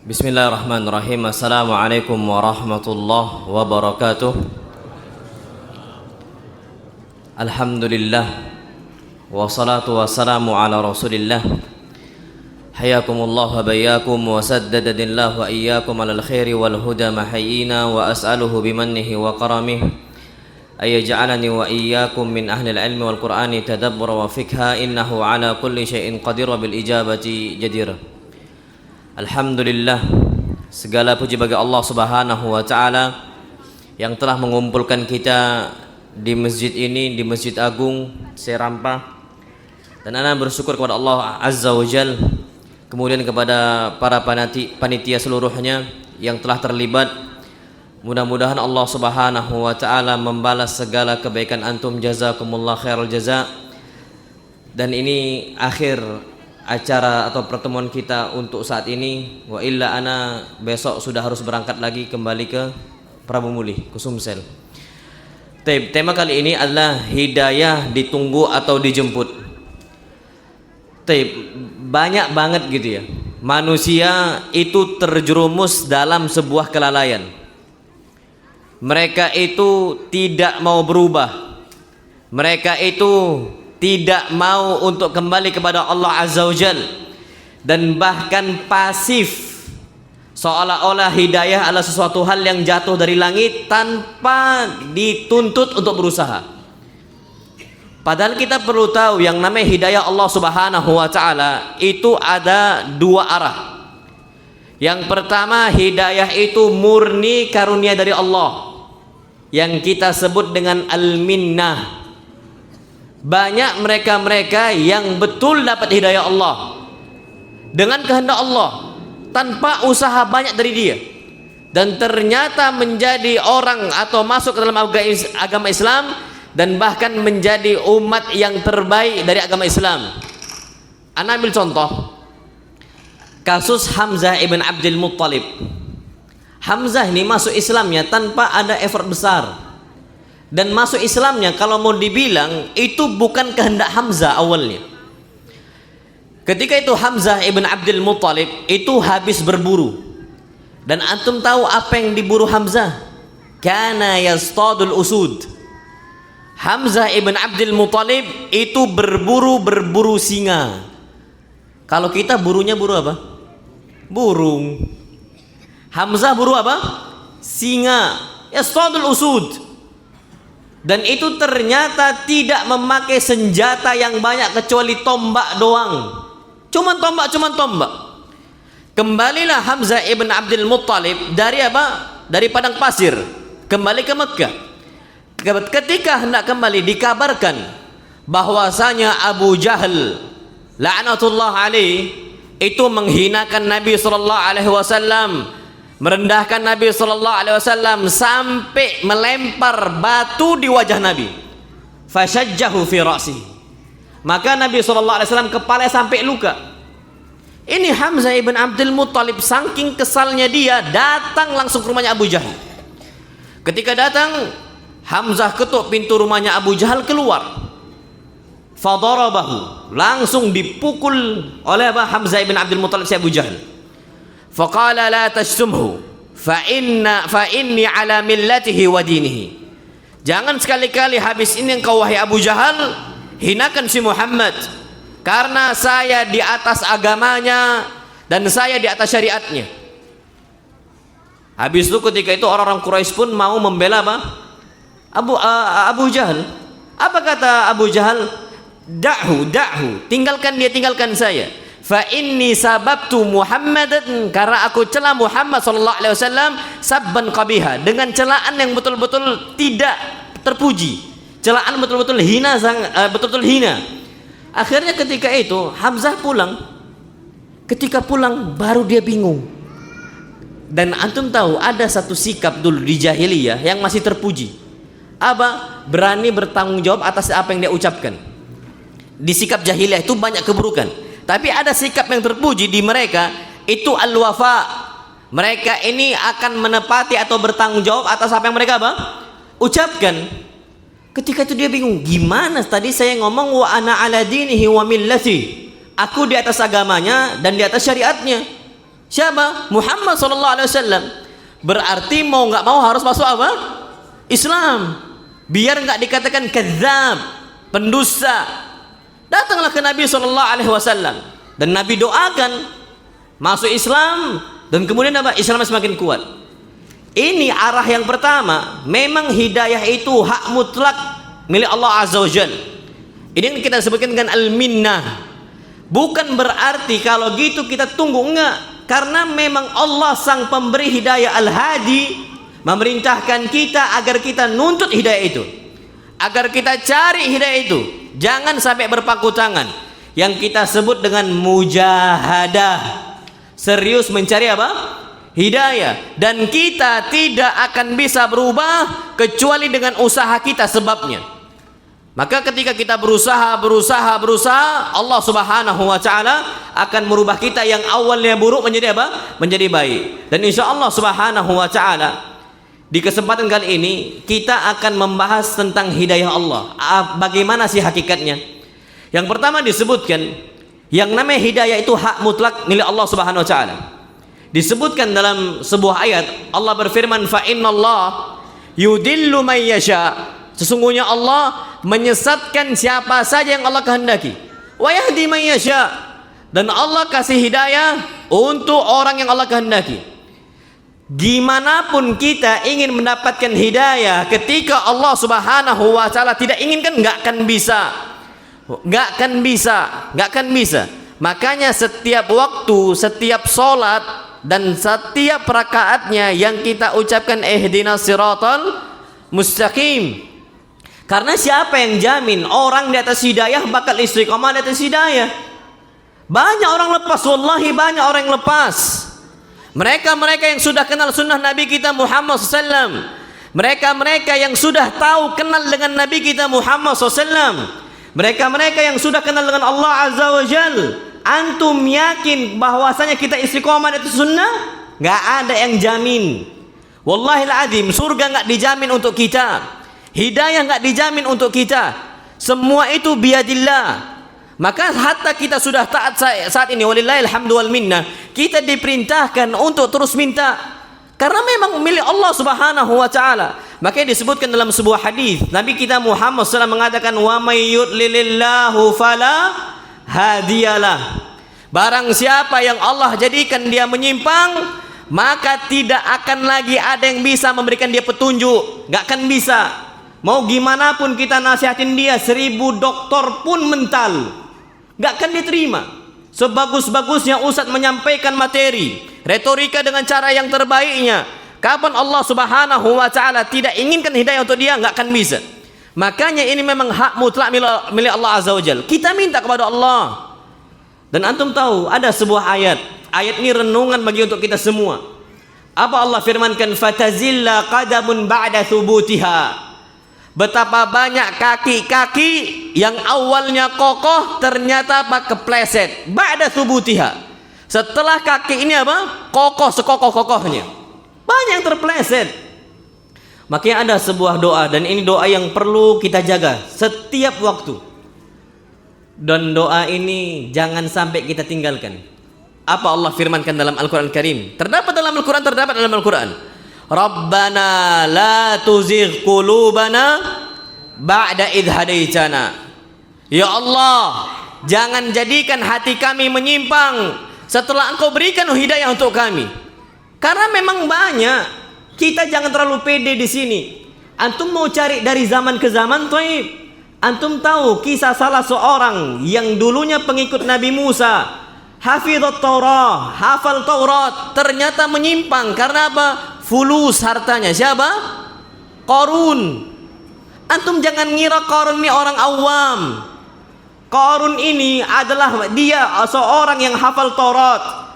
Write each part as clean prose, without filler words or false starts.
Bismillahirrahmanirrahim. Assalamualaikum warahmatullahi wabarakatuh. Alhamdulillah wassalatu wassalamu ala rasulillah. Hayakumullah wa bayyakum wa saddadadillah wa iyyakum alal khairi wal huda mahayyina wa as'aluhu bimannihi wa karamih ayaj'alani wa iyyakum min ahli al-ilmi wal qur'ani tadabbura wa fikha innahu ala kulli syai'in qadir wa bil ijabati jadir. Alhamdulillah, segala puji bagi Allah Subhanahu wa taala yang telah mengumpulkan kita di masjid ini, di Masjid Agung Serampah. Dan ana bersyukur kepada Allah Azza wa Jal, kemudian kepada para panitia seluruhnya yang telah terlibat. Mudah-mudahan Allah Subhanahu wa taala membalas segala kebaikan antum, jazakumullah khairal jaza. Dan ini akhir acara atau pertemuan kita untuk saat ini. Wa illa ana besok sudah harus berangkat lagi kembali ke Prabu Muli, ke Sumsel. Tema kali ini adalah hidayah ditunggu atau dijemput. Banyak banget gitu ya, manusia itu terjerumus dalam sebuah kelalaian. Mereka itu tidak mau berubah. Mereka itu tidak mau untuk kembali kepada Allah Azza wa Jal, dan bahkan pasif, seolah-olah hidayah adalah sesuatu hal yang jatuh dari langit tanpa dituntut untuk berusaha. Padahal kita perlu tahu yang namanya hidayah Allah Subhanahu wa taala itu ada dua arah. Yang pertama, hidayah itu murni karunia dari Allah yang kita sebut dengan al-minnah. Banyak mereka-mereka yang betul dapat hidayah Allah dengan kehendak Allah, tanpa usaha banyak dari dia, dan ternyata menjadi orang atau masuk ke dalam agama Islam, dan bahkan menjadi umat yang terbaik dari agama Islam. Ana ambil contoh kasus Hamzah ibn Abdul Muttalib. Hamzah ini masuk Islamnya tanpa ada effort besar, dan masuk Islamnya kalau mau dibilang itu bukan kehendak Hamzah awalnya. Ketika itu Hamzah ibn Abdul Muttalib itu habis berburu, dan antum tahu apa yang diburu Hamzah? Kana yastadul usud. Hamzah ibn Abdul Muttalib itu berburu singa. Kalau kita burunya buru apa? Burung. Hamzah buru apa? Singa. Yastadul usud. Dan itu ternyata tidak memakai senjata yang banyak kecuali tombak doang. Cuman tombak. Kembalilah Hamzah ibn Abdul Muttalib dari apa? Dari padang pasir kembali ke Mekah. Ketika hendak kembali, dikabarkan bahwasanya Abu Jahal la'natullah alaih itu menghinakan Nabi sallallahu alaihi wasallam, merendahkan Nabi sallallahu alaihi wasallam sampai melempar batu di wajah Nabi. Fashajjahu fi ra'si. Maka Nabi sallallahu alaihi wasallam kepalanya sampai luka. Ini Hamzah ibn Abdul Muttalib saking kesalnya dia datang langsung ke rumahnya Abu Jahal. Ketika datang, Hamzah ketuk pintu rumahnya Abu Jahal, keluar. Fadarabahu, langsung dipukul oleh Hamzah ibn Abdul Muttalib si Abu Jahal. Faqala la tashtumhu fa inni ala millatihi wa dinihi. Jangan sekali-kali habis ini engkau wahai Abu Jahal hinakan si Muhammad, karena saya di atas agamanya dan saya di atas syariatnya. Habis itu ketika itu orang-orang Quraisy pun mau membela Abu Jahal. Apa kata Abu Jahal? Da'hu, tinggalkan dia, tinggalkan saya. Fa inni sababtu Muhammadan, karena aku celah Muhammad sallallahu alaihi wasallam sabban qabiha, dengan celaan yang betul-betul tidak terpuji, celaan betul-betul hina, betul-betul hina. Akhirnya ketika itu Hamzah pulang. Ketika pulang baru dia bingung. Dan antum tahu ada satu sikap dulu di jahiliyah yang masih terpuji. Apa? Berani bertanggung jawab atas apa yang dia ucapkan. Di sikap jahiliyah itu banyak keburukan, tapi ada sikap yang terpuji di mereka, itu al-wafa. Mereka ini akan menepati atau bertanggung jawab atas apa yang mereka ucapkan. Ketika itu dia bingung, gimana tadi saya ngomong wa ana ala dinihi wa millati, aku di atas agamanya dan di atas syariatnya. Siapa? Muhammad sallallahu alaihi wasallam. Berarti mau nggak mau harus masuk apa? Islam. Biar nggak dikatakan kadzab, pendusta. Datanglah ke Nabi sallallahu alaihi wasallam dan Nabi doakan masuk Islam, dan kemudian apa? Islam semakin kuat. Ini arah yang pertama. Memang hidayah itu hak mutlak milik Allah Azza wa Jalla. Ini yang kita sebutkan dengan al-minnah. Bukan berarti kalau gitu kita tunggu, enggak. Karena memang Allah sang pemberi hidayah al-hadi memerintahkan kita agar kita nuntut hidayah itu, agar kita cari hidayah itu. Jangan sampai berpangku tangan. Yang kita sebut dengan mujahadah, serius mencari apa? Hidayah. Dan kita tidak akan bisa berubah kecuali dengan usaha kita sebabnya. Maka ketika kita berusaha, Allah Subhanahu wa taala akan merubah kita yang awalnya buruk menjadi apa? Menjadi baik. Dan insya Allah Subhanahu wa taala di kesempatan kali ini kita akan membahas tentang hidayah Allah. Bagaimana sih hakikatnya? Yang pertama disebutkan yang namanya hidayah itu hak mutlak milik Allah Subhanahu wa taala. Disebutkan dalam sebuah ayat, Allah berfirman, fa innallah yudillu may yasha. Sesungguhnya Allah menyesatkan siapa saja yang Allah kehendaki. Wa yahdi may yasha. Dan Allah kasih hidayah untuk orang yang Allah kehendaki. Gimana pun kita ingin mendapatkan hidayah, ketika Allah Subhanahu wa taala tidak inginkan, nggak akan bisa. Makanya setiap waktu, setiap sholat dan setiap rakaatnya yang kita ucapkan ihdinas siratal mustaqim. Karena siapa yang jamin orang di atas hidayah bakal istiqomah di atas hidayah? Banyak orang lepas, wallahi banyak orang yang lepas. Mereka yang sudah kenal sunnah Nabi kita Muhammad SAW, mereka yang sudah tahu kenal dengan Nabi kita Muhammad SAW, mereka yang sudah kenal dengan Allah Azza wa Jal. Antum yakin bahwasanya kita istiqomah di atas sunnah? Nggak ada yang jamin. Wallahil azim, surga nggak dijamin untuk kita, hidayah nggak dijamin untuk kita. Semua itu biadillah. Maka hatta kita sudah taat saat ini, walillahil hamdu wal minnah, kita diperintahkan untuk terus minta, karena memang milik Allah Subhanahu wa taala. Makanya disebutkan dalam sebuah hadis, Nabi kita Muhammad SAW mengatakan, wa may yudlilillahu fala hadiyalah. Barang siapa yang Allah jadikan dia menyimpang, maka tidak akan lagi ada yang bisa memberikan dia petunjuk. Gak akan bisa. Mau gimana pun kita nasihatin dia, 1000 doktor pun mental, gak akan diterima. Sebagus-bagusnya ustadz menyampaikan materi, retorika dengan cara yang terbaiknya, kapan Allah Subhanahu wa taala tidak inginkan hidayah untuk dia, gak akan bisa. Makanya ini memang hak mutlak milik Allah Azza wa Jalla. Kita minta kepada Allah. Dan antum tahu ada sebuah ayat ini renungan bagi untuk kita semua. Apa Allah firmankan? Fatazilla qadamun ba'da thubutiha. Betapa banyak kaki-kaki yang awalnya kokoh ternyata kepleset. Ba'da thubutiha. Setelah kaki ini apa? Kokoh sekokoh-kokohnya. Banyak yang terpleset. Makanya ada sebuah doa, dan ini doa yang perlu kita jaga setiap waktu. Dan doa ini jangan sampai kita tinggalkan. Apa Allah firmankan dalam Al-Quran Karim? Terdapat dalam Al-Quran. Rabbana la tuzigh qulubana ba'da idh hadaitana. Ya Allah, jangan jadikan hati kami menyimpang setelah Engkau berikan hidayah untuk kami. Karena memang banyak. Kita jangan terlalu pede di sini. Antum mau cari dari zaman ke zaman, toib. Antum tahu kisah salah seorang yang dulunya pengikut Nabi Musa, hafizat Taurat, hafal Taurat, ternyata menyimpang karena apa? Fulus hartanya. Siapa? Qarun. Antum jangan ngira Qarun ini orang awam. Qarun ini adalah dia seorang yang hafal Taurat,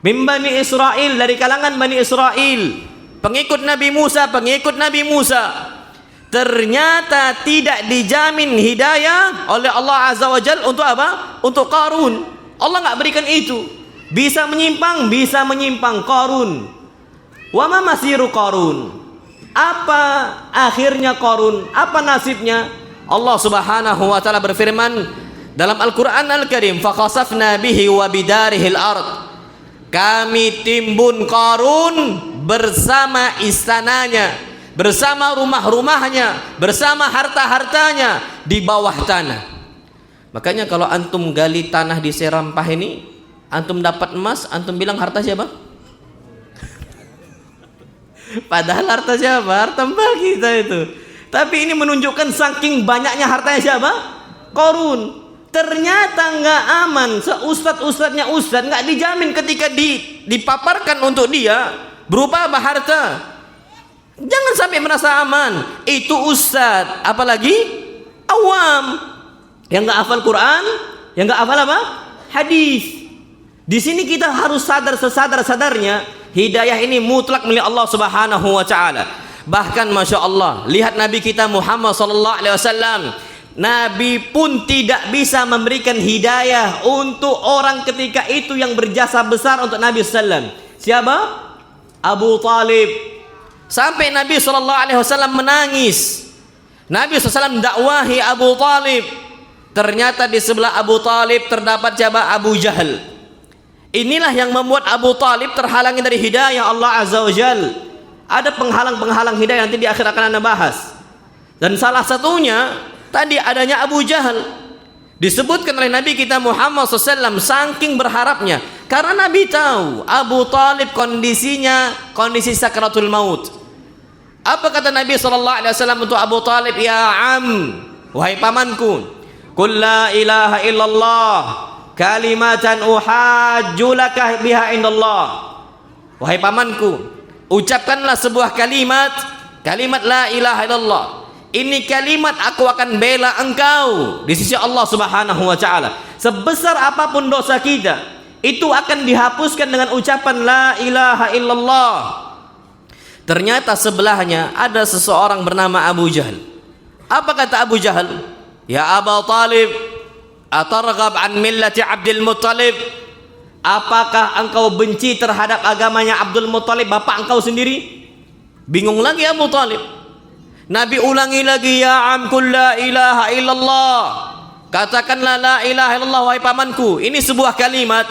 min Bani Israel, dari kalangan Bani Israel, pengikut Nabi Musa. Ternyata tidak dijamin hidayah oleh Allah Azza wa Jalla untuk apa? Untuk Qarun. Allah nggak berikan itu. Bisa menyimpang Qarun. Wa ma masiru Qarun. Apa akhirnya Qarun? Apa nasibnya? Allah Subhanahu wa taala berfirman dalam Al-Qur'an Al-Karim, fa khasafna bihi wa bidarihil ard. kami timbun Qarun bersama istananya, bersama rumah-rumahnya, bersama harta-hartanya di bawah tanah. Makanya kalau antum gali tanah di Serampah ini, antum dapat emas, antum bilang harta siapa? Padahal harta siapa? Harta mbah kita itu. Tapi ini menunjukkan saking banyaknya hartanya siapa? Qarun. Ternyata nggak aman. Seustad-ustadnya ustad nggak dijamin ketika dipaparkan untuk dia berupa apa? Harta. Jangan sampai merasa aman. Itu ustad, apalagi awam yang nggak hafal Quran, yang nggak hafal apa? Hadis. Di sini kita harus sadar sesadar-sadarnya hidayah ini mutlak milik Allah Subhanahu wa taala. Bahkan Masya Allah, lihat Nabi kita Muhammad sallallahu alaihi wasallam, Nabi pun tidak bisa memberikan hidayah untuk orang ketika itu yang berjasa besar untuk Nabi sallallahu. Siapa? Abu Talib. Sampai Nabi sallallahu alaihi wasallam menangis. Nabi SAW dakwahi Abu Talib. Ternyata di sebelah Abu Talib terdapat siapa? Abu Jahal. Inilah yang membuat Abu Talib terhalangi dari hidayah Allah Azza wa Jal. Ada penghalang-penghalang hidayah, nanti di akhir akan anda bahas. Dan salah satunya tadi adanya Abu Jahal. Disebutkan oleh Nabi kita Muhammad SAW saking berharapnya, karena Nabi tahu Abu Talib kondisinya kondisi sakratul maut. Apa kata Nabi SAW untuk Abu Talib? Ya am, wahai pamanku, qul la ilaha illallah kalimatan uhajju laka biha indallah. Wahai pamanku, ucapkanlah sebuah kalimat la ilaha illallah. Ini kalimat aku akan bela engkau di sisi Allah Subhanahu wa taala. Sebesar apapun dosa kita, itu akan dihapuskan dengan ucapan la ilaha illallah. Ternyata sebelahnya ada seseorang bernama Abu Jahal. Apa kata Abu Jahal? Ya Abu Talib, atarghab an millati Abdul Muttalib? Apakah engkau benci terhadap agamanya Abdul Muttalib, bapak engkau sendiri? Bingung lagi Abu Talib. Nabi ulangi lagi, ya am qul la ilaha illallah. Katakanlah la ilaha illallah wahai pamanku. Ini sebuah kalimat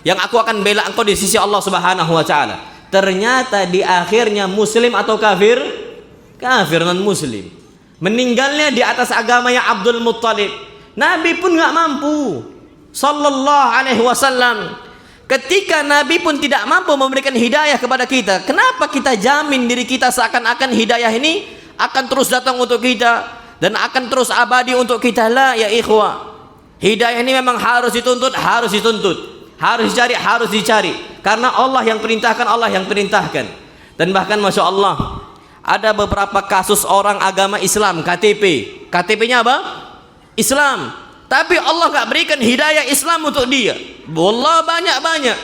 yang aku akan bela engkau di sisi Allah Subhanahu wa taala. Ternyata di akhirnya muslim atau kafir? Kafir, non muslim. Meninggalnya di atas agamanya Abdul Muttalib. Nabi pun nggak mampu sallallahu alaihi wasallam. Ketika Nabi pun tidak mampu memberikan hidayah kepada kita, kenapa kita jamin diri kita seakan-akan hidayah ini akan terus datang untuk kita dan akan terus abadi untuk kita? La ya ikhwah, hidayah ini memang harus dituntut, harus dicari, harus dicari, karena Allah yang perintahkan, Allah yang perintahkan. Dan bahkan Masya Allah, ada beberapa kasus orang agama Islam, KTP-nya apa? Islam, tapi Allah nggak berikan hidayah Islam untuk dia. Wallah, banyak.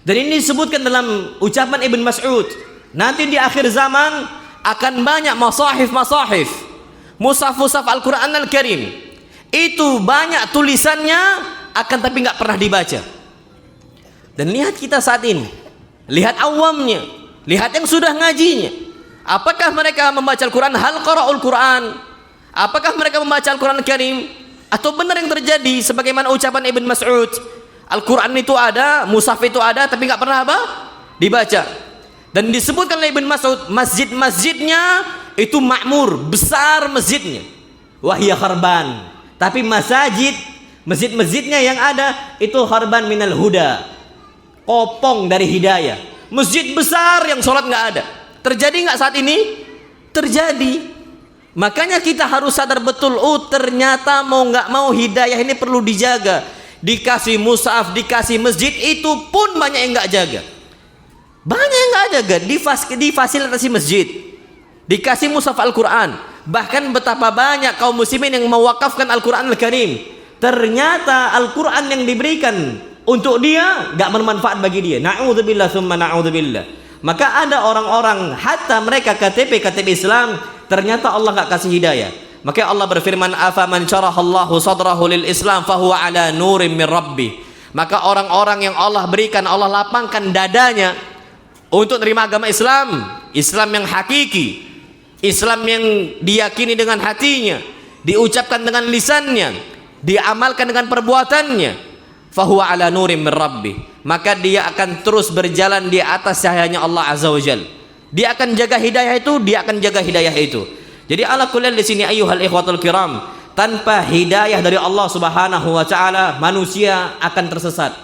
Dan ini disebutkan dalam ucapan Ibn Mas'ud, nanti di akhir zaman akan banyak masahif, mushaf Al-Quran Al-Karim, itu banyak tulisannya akan tapi nggak pernah dibaca. Dan lihat kita saat ini, lihat awamnya, lihat yang sudah ngajinya, apakah mereka membaca Al-Quran? Hal qara'ul Quran? Apakah mereka membaca Al-Quran Al-Karim? Atau benar yang terjadi sebagaimana ucapan Ibn Mas'ud, Al-Quran itu ada, mushaf itu ada, tapi nggak pernah apa? Dibaca. Dan disebutkan oleh Ibn Mas'ud, masjid-masjidnya itu makmur, besar masjidnya, wahya kharban. Tapi masjid-masjidnya yang ada itu kharban minal huda, kopong dari hidayah. Masjid besar yang sholat nggak ada. Terjadi nggak saat ini? Terjadi. Makanya kita harus sadar betul, oh ternyata mau nggak mau hidayah ini perlu dijaga. Dikasih mushaf, dikasih masjid, itu pun banyak yang nggak jaga. Banyak yang nggak jaga, difasilitasi masjid, dikasih mushaf Al-Quran. Bahkan betapa banyak kaum muslimin yang mewakafkan Al-Quran Al-Karim. Ternyata Al-Quran yang diberikan untuk dia nggak bermanfaat bagi dia. Na'udzubillah summa na'udzubillah. Maka ada orang-orang hatta mereka KTP Islam, ternyata Allah nggak kasih hidayah. Maka Allah berfirman, afaman syarahallahu sadrahu lil Islam fahuwa ala nurim min rabbih. Maka orang-orang yang Allah berikan, Allah lapangkan dadanya untuk menerima agama Islam, Islam yang hakiki, Islam yang diyakini dengan hatinya, diucapkan dengan lisannya, diamalkan dengan perbuatannya. fahuwa ala nurim min rabbih, maka dia akan terus berjalan di atas cahayanya Allah Azza wa Jalla. Dia akan jaga hidayah itu, dia akan jaga hidayah itu. Jadi ala kulli di sini ayyuhal ikhwatul kiram, tanpa hidayah dari Allah Subhanahu wa taala manusia akan tersesat.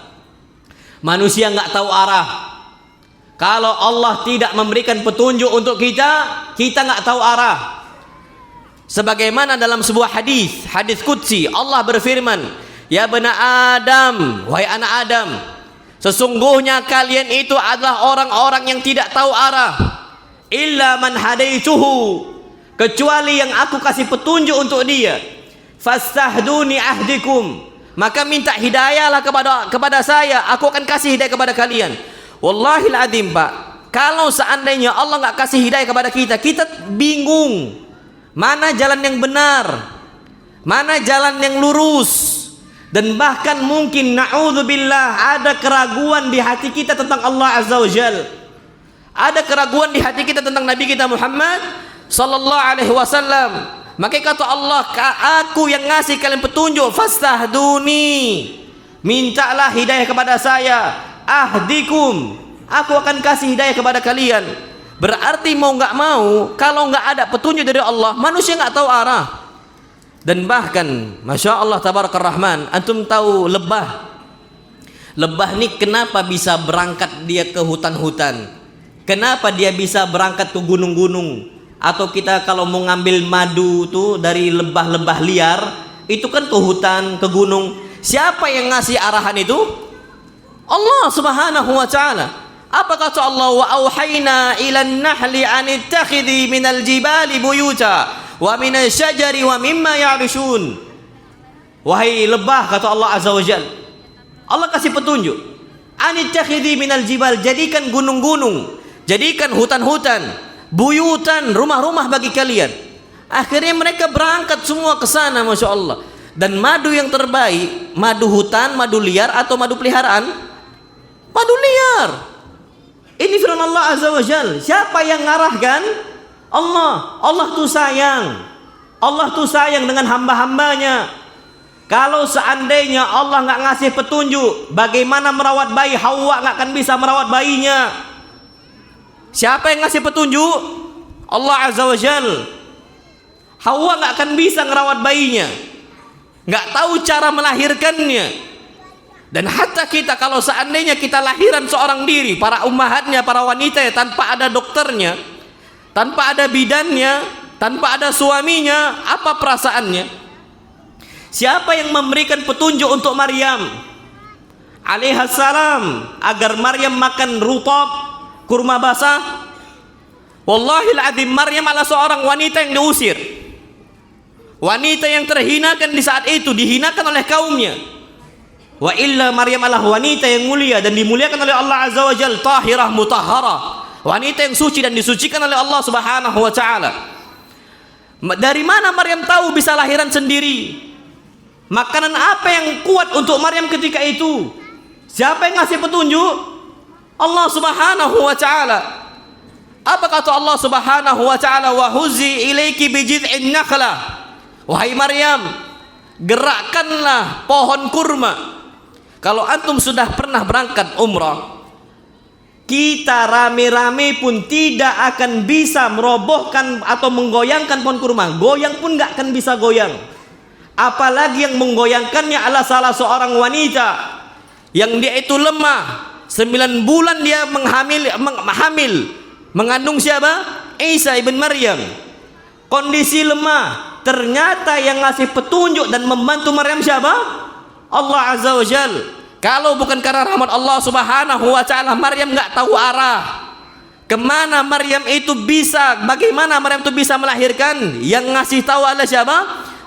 Manusia enggak tahu arah. Kalau Allah tidak memberikan petunjuk untuk kita, kita enggak tahu arah. Sebagaimana dalam sebuah hadis qudsi, Allah berfirman, "Ya bani Adam, wahai anak Adam, sesungguhnya kalian itu adalah orang-orang yang tidak tahu arah. Illa man hadaituhu, kecuali yang aku kasih petunjuk untuk dia. Fastahduni ahdikum, maka minta hidayahlah kepada saya, aku akan kasih hidayah kepada kalian." Wallahil adzim, Pak, kalau seandainya Allah enggak kasih hidayah kepada kita, kita bingung mana jalan yang benar, mana jalan yang lurus. Dan bahkan mungkin na'udzubillah ada keraguan di hati kita tentang Allah Azza wa Jalla. Ada keraguan di hati kita tentang Nabi kita Muhammad sallallahu alaihi wasallam. Maka kata Allah, aku yang ngasih kalian petunjuk, fastahduni, mintalah hidayah kepada saya, ahdikum, aku akan kasih hidayah kepada kalian. Berarti mau enggak mau, kalau enggak ada petunjuk dari Allah, manusia enggak tahu arah. Dan bahkan Masya Allah Tabarakar Rahman, antum tahu lebah? Lebah ini kenapa bisa berangkat dia ke hutan-hutan? Kenapa dia bisa berangkat ke gunung-gunung? Atau kita kalau mau ngambil madu tuh dari lebah-lebah liar, itu kan ke hutan, ke gunung. Siapa yang ngasih arahan itu? Allah Subhanahu wa taala. Apa kata Allah? Wa auhayna ilan nahli an ittakhidhi minal jibali buyuta wa minal syajari wa mimma ya'rishun. Wahai lebah, kata Allah Azza wa Jalla, Allah kasih petunjuk, anittakhidhi minal jibal, jadikan gunung-gunung, jadikan hutan-hutan, buyutan, rumah-rumah bagi kalian. Akhirnya mereka berangkat semua ke sana, Masya Allah. Dan madu yang terbaik, madu hutan, madu liar atau madu peliharaan? Madu liar. Ini firman Allah Azza wa Jalla. Siapa yang ngarahkan? Allah. Allah tuh sayang. Allah tuh sayang dengan hamba-hambanya. Kalau seandainya Allah nggak ngasih petunjuk bagaimana merawat bayi, Hawa nggak akan bisa merawat bayinya. Siapa yang ngasih petunjuk? Allah Azza wa Jalla. Hawa nggak akan bisa merawat bayinya, nggak tahu cara melahirkannya. Dan hatta kita kalau seandainya kita lahiran seorang diri, para ummahatnya, para wanita ya, tanpa ada dokternya, tanpa ada bidannya, tanpa ada suaminya, apa perasaannya? Siapa yang memberikan petunjuk untuk Maryam alaihissalam agar Maryam makan rutab, kurma basah? Wallahil adzim, Maryam adalah seorang wanita yang diusir, wanita yang terhinakan di saat itu, dihinakan oleh kaumnya. Wa illa Maryam adalah wanita yang mulia dan dimuliakan oleh Allah Azza wa Jalla, tahirah mutahharah, wanita yang suci dan disucikan oleh Allah Subhanahu wa taala. Dari mana Maryam tahu bisa lahiran sendiri? Makanan apa yang kuat untuk Maryam ketika itu? Siapa yang ngasih petunjuk? Allah Subhanahu wa taala. Apa kata Allah Subhanahu wa taala? Wa huzi ilaiki bi jid'in nakhlah. Wahai Maryam, gerakkanlah pohon kurma. Kalau antum sudah pernah berangkat umrah, kita rame-rame pun tidak akan bisa merobohkan atau menggoyangkan pohon kurma. Goyang pun nggak akan bisa goyang. Apalagi yang menggoyangkannya adalah salah seorang wanita yang dia itu lemah. 9 bulan dia hamil, mengandung siapa? Isa ibn Maryam. Kondisi lemah. Ternyata yang ngasih petunjuk dan membantu Maryam siapa? Allah Azza wa Jalla. Kalau bukan karena rahmat Allah Subhanahu wa taala, Maryam nggak tahu arah. Kemana Maryam itu bisa, bagaimana Maryam itu bisa melahirkan? Yang ngasih tahu adalah siapa?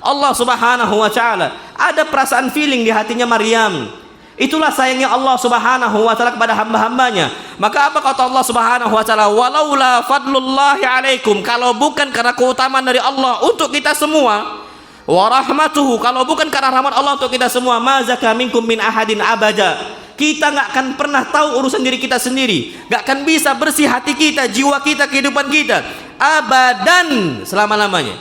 Allah Subhanahu wa taala. Ada perasaan feeling di hatinya Maryam. Itulah sayangnya Allah Subhanahu wa taala kepada hamba-hambanya. Maka apa kata Allah Subhanahu wa taala? Walaula fadlullahi alaikum, kalau bukan karena keutamaan dari Allah untuk kita semua, wa rahmatuhu, kalau bukan karena rahmat Allah untuk kita semua, ma zaka minkum min ahadin abada, kita nggak akan pernah tahu urusan diri kita sendiri, nggak akan bisa bersih hati kita, jiwa kita, kehidupan kita abadan, selama-lamanya.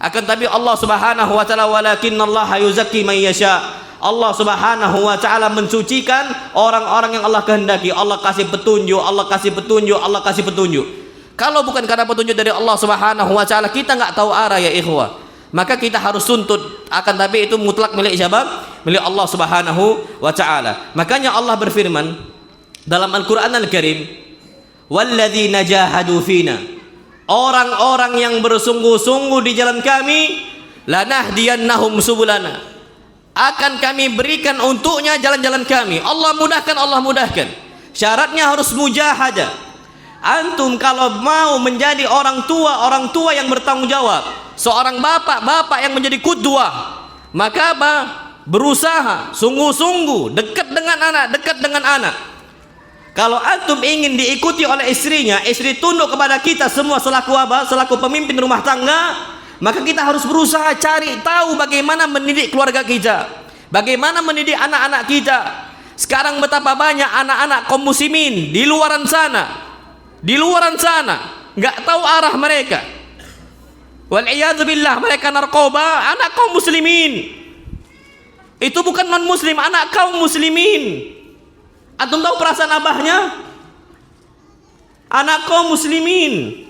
Akan tapi Allah Subhanahu wa taala, walakinnallaha yuzakki man yasha, Allah Subhanahu wa taala mensucikan orang-orang yang Allah kehendaki. Allah kasih petunjuk, Allah kasih petunjuk, Allah kasih petunjuk. Kalau bukan karena petunjuk dari Allah Subhanahu wa taala, kita nggak tahu arah ya ikhwah. Maka kita harus tuntut, akan tapi itu mutlak milik siapa? Milik Allah Subhanahu wa taala. Makanya Allah berfirman dalam Al-Qur'an Al-Karim, "Walladzina jahadu fina." Orang-orang yang bersungguh-sungguh di jalan kami, lanahdiyannahum subulana. Akan kami berikan untuknya jalan-jalan kami. Allah mudahkan, Allah mudahkan. Syaratnya harus mujahadah. Antum kalau mau menjadi orang tua yang bertanggung jawab, seorang bapak yang menjadi qudwah, maka apa? Berusaha sungguh-sungguh dekat dengan anak. Kalau antum ingin diikuti oleh istrinya, istri tunduk kepada kita semua selaku apa? Selaku pemimpin rumah tangga, maka kita harus berusaha cari tahu bagaimana mendidik keluarga kita, bagaimana mendidik anak-anak kita. Sekarang betapa banyak anak-anak kaum muslimin di luaran sana nggak tahu arah mereka. Wal'iyadzubillah, mereka narkoba, anak kaum muslimin. Itu bukan non muslim, anak kaum muslimin. Antum tahu perasaan abahnya? Anak kaum muslimin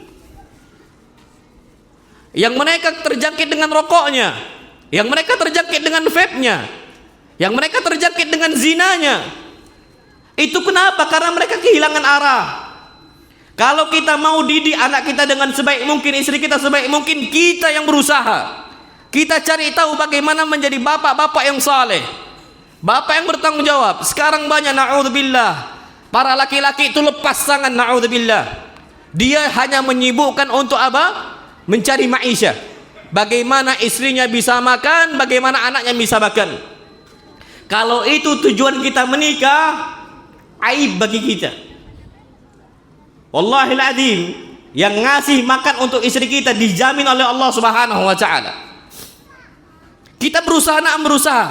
yang mereka terjangkit dengan rokoknya, yang mereka terjangkit dengan vape-nya, yang mereka terjangkit dengan zinanya. Itu kenapa? Karena mereka kehilangan arah. Kalau kita mau didik anak kita dengan sebaik mungkin, istri kita sebaik mungkin, kita yang berusaha. Kita cari tahu bagaimana menjadi bapak-bapak yang saleh, bapak yang bertanggung jawab. Sekarang banyak, na'udzubillah, para laki-laki itu lepas tangan, na'udzubillah. Dia hanya menyibukkan untuk apa? Mencari maisha. Bagaimana istrinya bisa makan, bagaimana anaknya bisa makan. Kalau itu tujuan kita menikah, aib bagi kita. Wallahil adzim, yang ngasih makan untuk istri kita dijamin oleh Allah Subhanahu wa taala. Kita berusaha,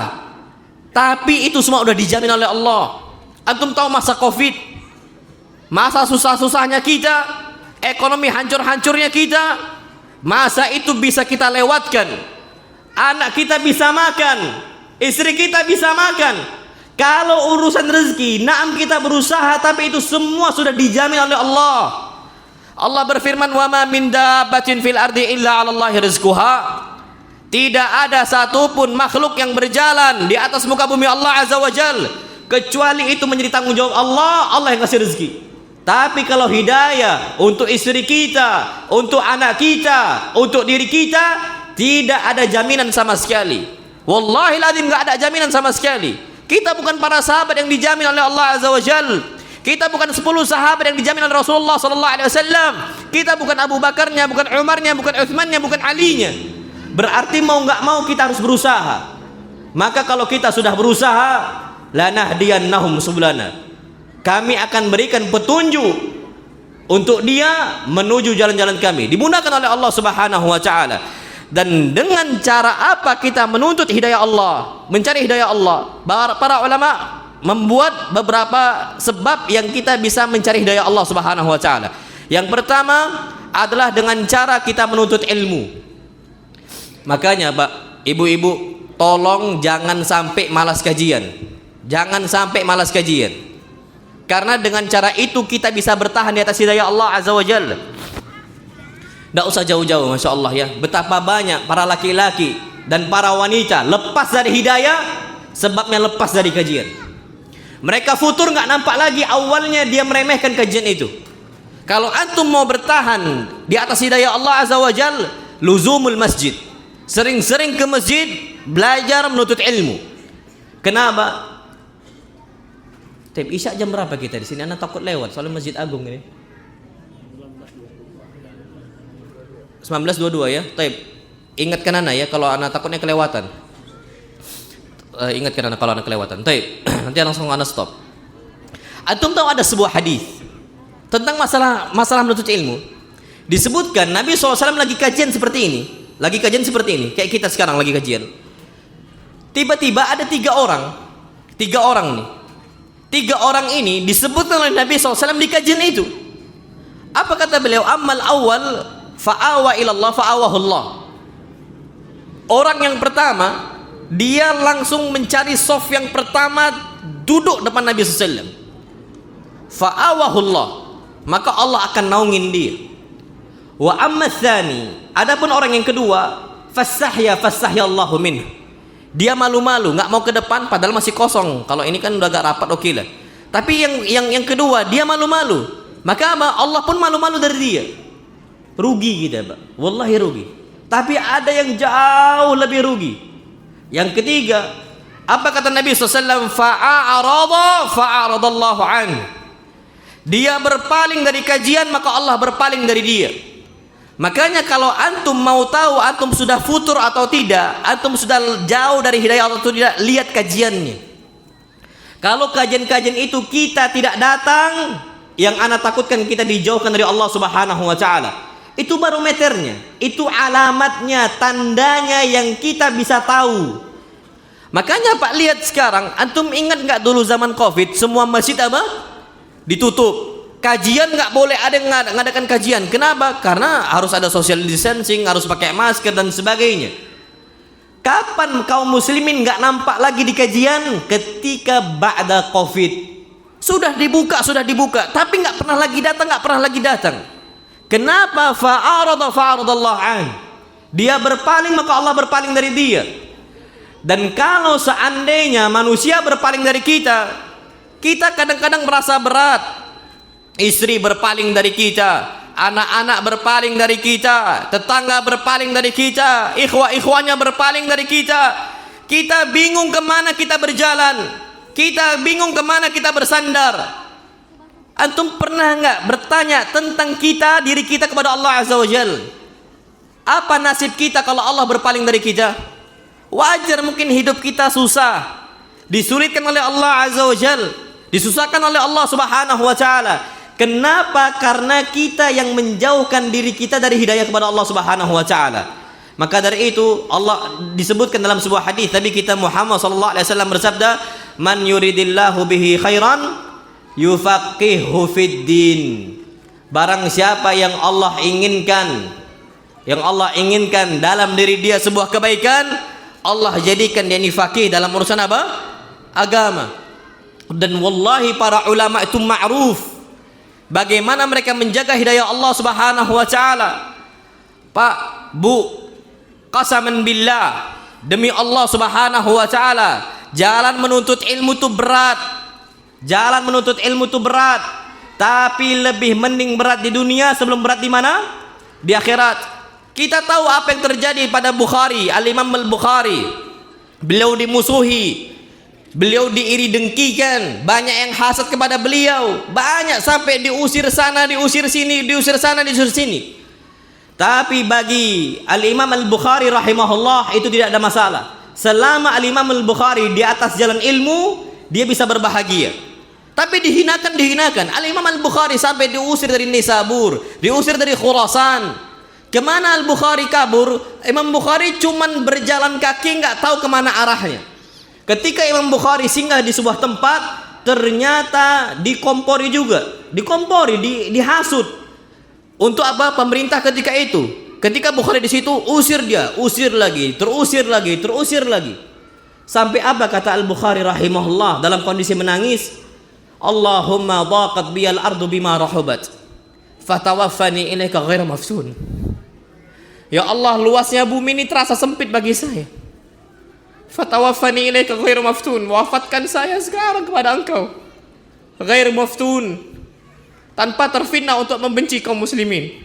tapi itu semua udah dijamin oleh Allah. Antum tahu masa Covid, masa susah-susahnya kita, ekonomi hancur-hancurnya kita, masa itu bisa kita lewatkan. Anak kita bisa makan, istri kita bisa makan. Kalau urusan rezeki, naam kita berusaha, tapi itu semua sudah dijamin oleh Allah. Allah berfirman, "Wa ma min dabbatin fil ardi illa 'alallahi rizquha." Tidak ada satupun makhluk yang berjalan di atas muka bumi Allah Azza wa Jal kecuali itu menjadi tanggung jawab Allah. Allah yang kasih rezeki. Tapi kalau hidayah untuk istri kita, untuk anak kita, untuk diri kita, tidak ada jaminan sama sekali. Wallahil adzim, enggak ada jaminan sama sekali. Kita bukan para sahabat yang dijamin oleh Allah Azza wa Jal. Kita bukan 10 sahabat yang dijamin oleh Rasulullah sallallahu alaihi wasallam. Kita bukan Abu Bakarnya, bukan Umarnya, bukan Utsmannya, bukan Alinya. Berarti mau nggak mau kita harus berusaha. Maka kalau kita sudah berusaha, lanahdiyannahum subulana. Kami akan berikan petunjuk untuk dia menuju jalan-jalan kami. Dimudahkan oleh Allah Subhanahu wa taala. Dan dengan cara apa kita menuntut hidayah Allah, mencari hidayah Allah? Para ulama membuat beberapa sebab yang kita bisa mencari hidayah Allah Subhanahu wa taala. Yang pertama adalah dengan cara kita menuntut ilmu. Makanya Pak, ibu-ibu, tolong jangan sampai malas kajian. Jangan sampai malas kajian. Karena dengan cara itu kita bisa bertahan di atas hidayah Allah Azza wa Jalla. Tidak usah jauh-jauh, Masya Allah ya. Betapa banyak para laki-laki dan para wanita lepas dari hidayah, sebabnya lepas dari kajian. Mereka futur nggak nampak lagi, awalnya dia meremehkan kajian itu. Kalau antum mau bertahan di atas hidayah Allah Azza wa Jal, luzumul masjid. Sering-sering ke masjid, belajar menuntut ilmu. Kenapa? Isya jam berapa kita di sini? Anak takut lewat, soalnya Masjid Agung ini. 19.22 ya. Ingatkan anak ya kalau anak takutnya kelewatan. Ingatkan anak kalau anak kelewatan. Nanti langsung anak stop. Antum tahu ada sebuah hadis tentang masalah menuntut ilmu. Disebutkan Nabi SAW lagi kajian seperti ini. Kayak kita sekarang lagi kajian. Tiba-tiba ada 3 orang. 3 orang nih. 3 orang ini disebutkan oleh Nabi SAW di kajian itu. Apa kata beliau? Amal awal fa'awa ilallah fa'awahullah. Orang yang pertama dia langsung mencari saf yang pertama, duduk depan Nabi SAW. Fa'awahullah, maka Allah akan naungin dia. Wa amma tsani, adapun orang yang kedua, fasahya Allahu minhu, dia malu-malu, nggak mau ke depan padahal masih kosong. Kalau ini kan udah agak rapat, oke lah. Tapi yang kedua, dia malu-malu, maka Allah pun malu-malu dari dia. Rugi kita, Pak. Wallahi rugi. Tapi ada yang jauh lebih rugi. Yang ketiga, apa kata Nabi SAW? Fa'aradallahu anhu. Dia berpaling dari kajian, maka Allah berpaling dari dia. Makanya kalau antum mau tahu antum sudah futur atau tidak, antum sudah jauh dari hidayah atau tidak, lihat kajiannya. Kalau kajian-kajian itu kita tidak datang, yang ana takutkan kita dijauhkan dari Allah Subhanahu wa taala. Itu barometernya, itu alamatnya, tandanya yang kita bisa tahu. Makanya Pak, lihat sekarang, antum ingat nggak dulu zaman Covid semua masjid apa? Ditutup. Kajian nggak boleh ada yang ngadakan kajian. Kenapa? Karena harus ada social distancing, harus pakai masker dan sebagainya. Kapan kaum muslimin nggak nampak lagi di kajian? Ketika ba'da Covid. Sudah dibuka, tapi nggak pernah lagi datang. Kenapa? Fa'aradallahu an. Dia berpaling, maka Allah berpaling dari dia. Dan kalau seandainya manusia berpaling dari kita, kita kadang-kadang merasa berat. Istri berpaling dari kita, anak-anak berpaling dari kita, tetangga berpaling dari kita, ikhwah-ikhwanya berpaling dari kita. Kita bingung kemana kita berjalan, kita bingung kemana kita bersandar. Antum pernah nggak bertanya tentang kita, diri kita kepada Allah Azza wa Jal? Apa nasib kita kalau Allah berpaling dari kita? Wajar mungkin hidup kita susah, disulitkan oleh Allah Azza wa Jal, disusahkan oleh Allah Subhanahu wa taala. Kenapa? Karena kita yang menjauhkan diri kita dari hidayah kepada Allah Subhanahu wa taala. Maka dari itu Allah disebutkan dalam sebuah hadis Nabi kita Muhammad sallallahu alaihi wasallam bersabda, "Man yuridillahu bihi khairan yufaqihu fid din." Barang siapa yang Allah inginkan dalam diri dia sebuah kebaikan, Allah jadikan dia faqih dalam urusan apa? Agama. Dan wallahi para ulama itu ma'ruf bagaimana mereka menjaga hidayah Allah Subhanahu wa taala. Pak, Bu, qasaman billah, demi Allah Subhanahu wa taala, jalan menuntut ilmu itu berat. Jalan menuntut ilmu itu berat, tapi lebih mending berat di dunia sebelum berat di mana? Di akhirat. Kita tahu apa yang terjadi pada Bukhari, Al-Imam Al-Bukhari. Beliau dimusuhi, beliau diiri dengkikan, banyak yang hasad kepada beliau, banyak sampai diusir sana, diusir sini, diusir sana, diusir sini. Tapi bagi Al-Imam Al-Bukhari rahimahullah itu tidak ada masalah. Selama Al-Imam Al-Bukhari di atas jalan ilmu, dia bisa berbahagia. Tapi dihinakan. Al-Imam Al-Bukhari sampai diusir dari Nisabur, diusir dari Khurasan. Kemana Al-Bukhari kabur? Imam Bukhari cuman berjalan kaki, nggak tahu kemana arahnya. Ketika Imam Bukhari singgah di sebuah tempat, ternyata dikompori juga, dihasut. Untuk apa? Pemerintah ketika itu. Ketika Bukhari di situ, usir dia, usir lagi, terusir lagi. Sampai apa kata Al-Bukhari rahimahullah dalam kondisi menangis? Allahumma dhaqat biyal ardu bima rahubat fatawaffani ilaika ghaira mafsun. Ya Allah, luasnya bumi ini terasa sempit bagi saya. Fatawaffani ilaika ghaira maftun, wafatkan saya sekarang kepada Engkau ghair maftun, tanpa terfitnah untuk membenci kaum muslimin.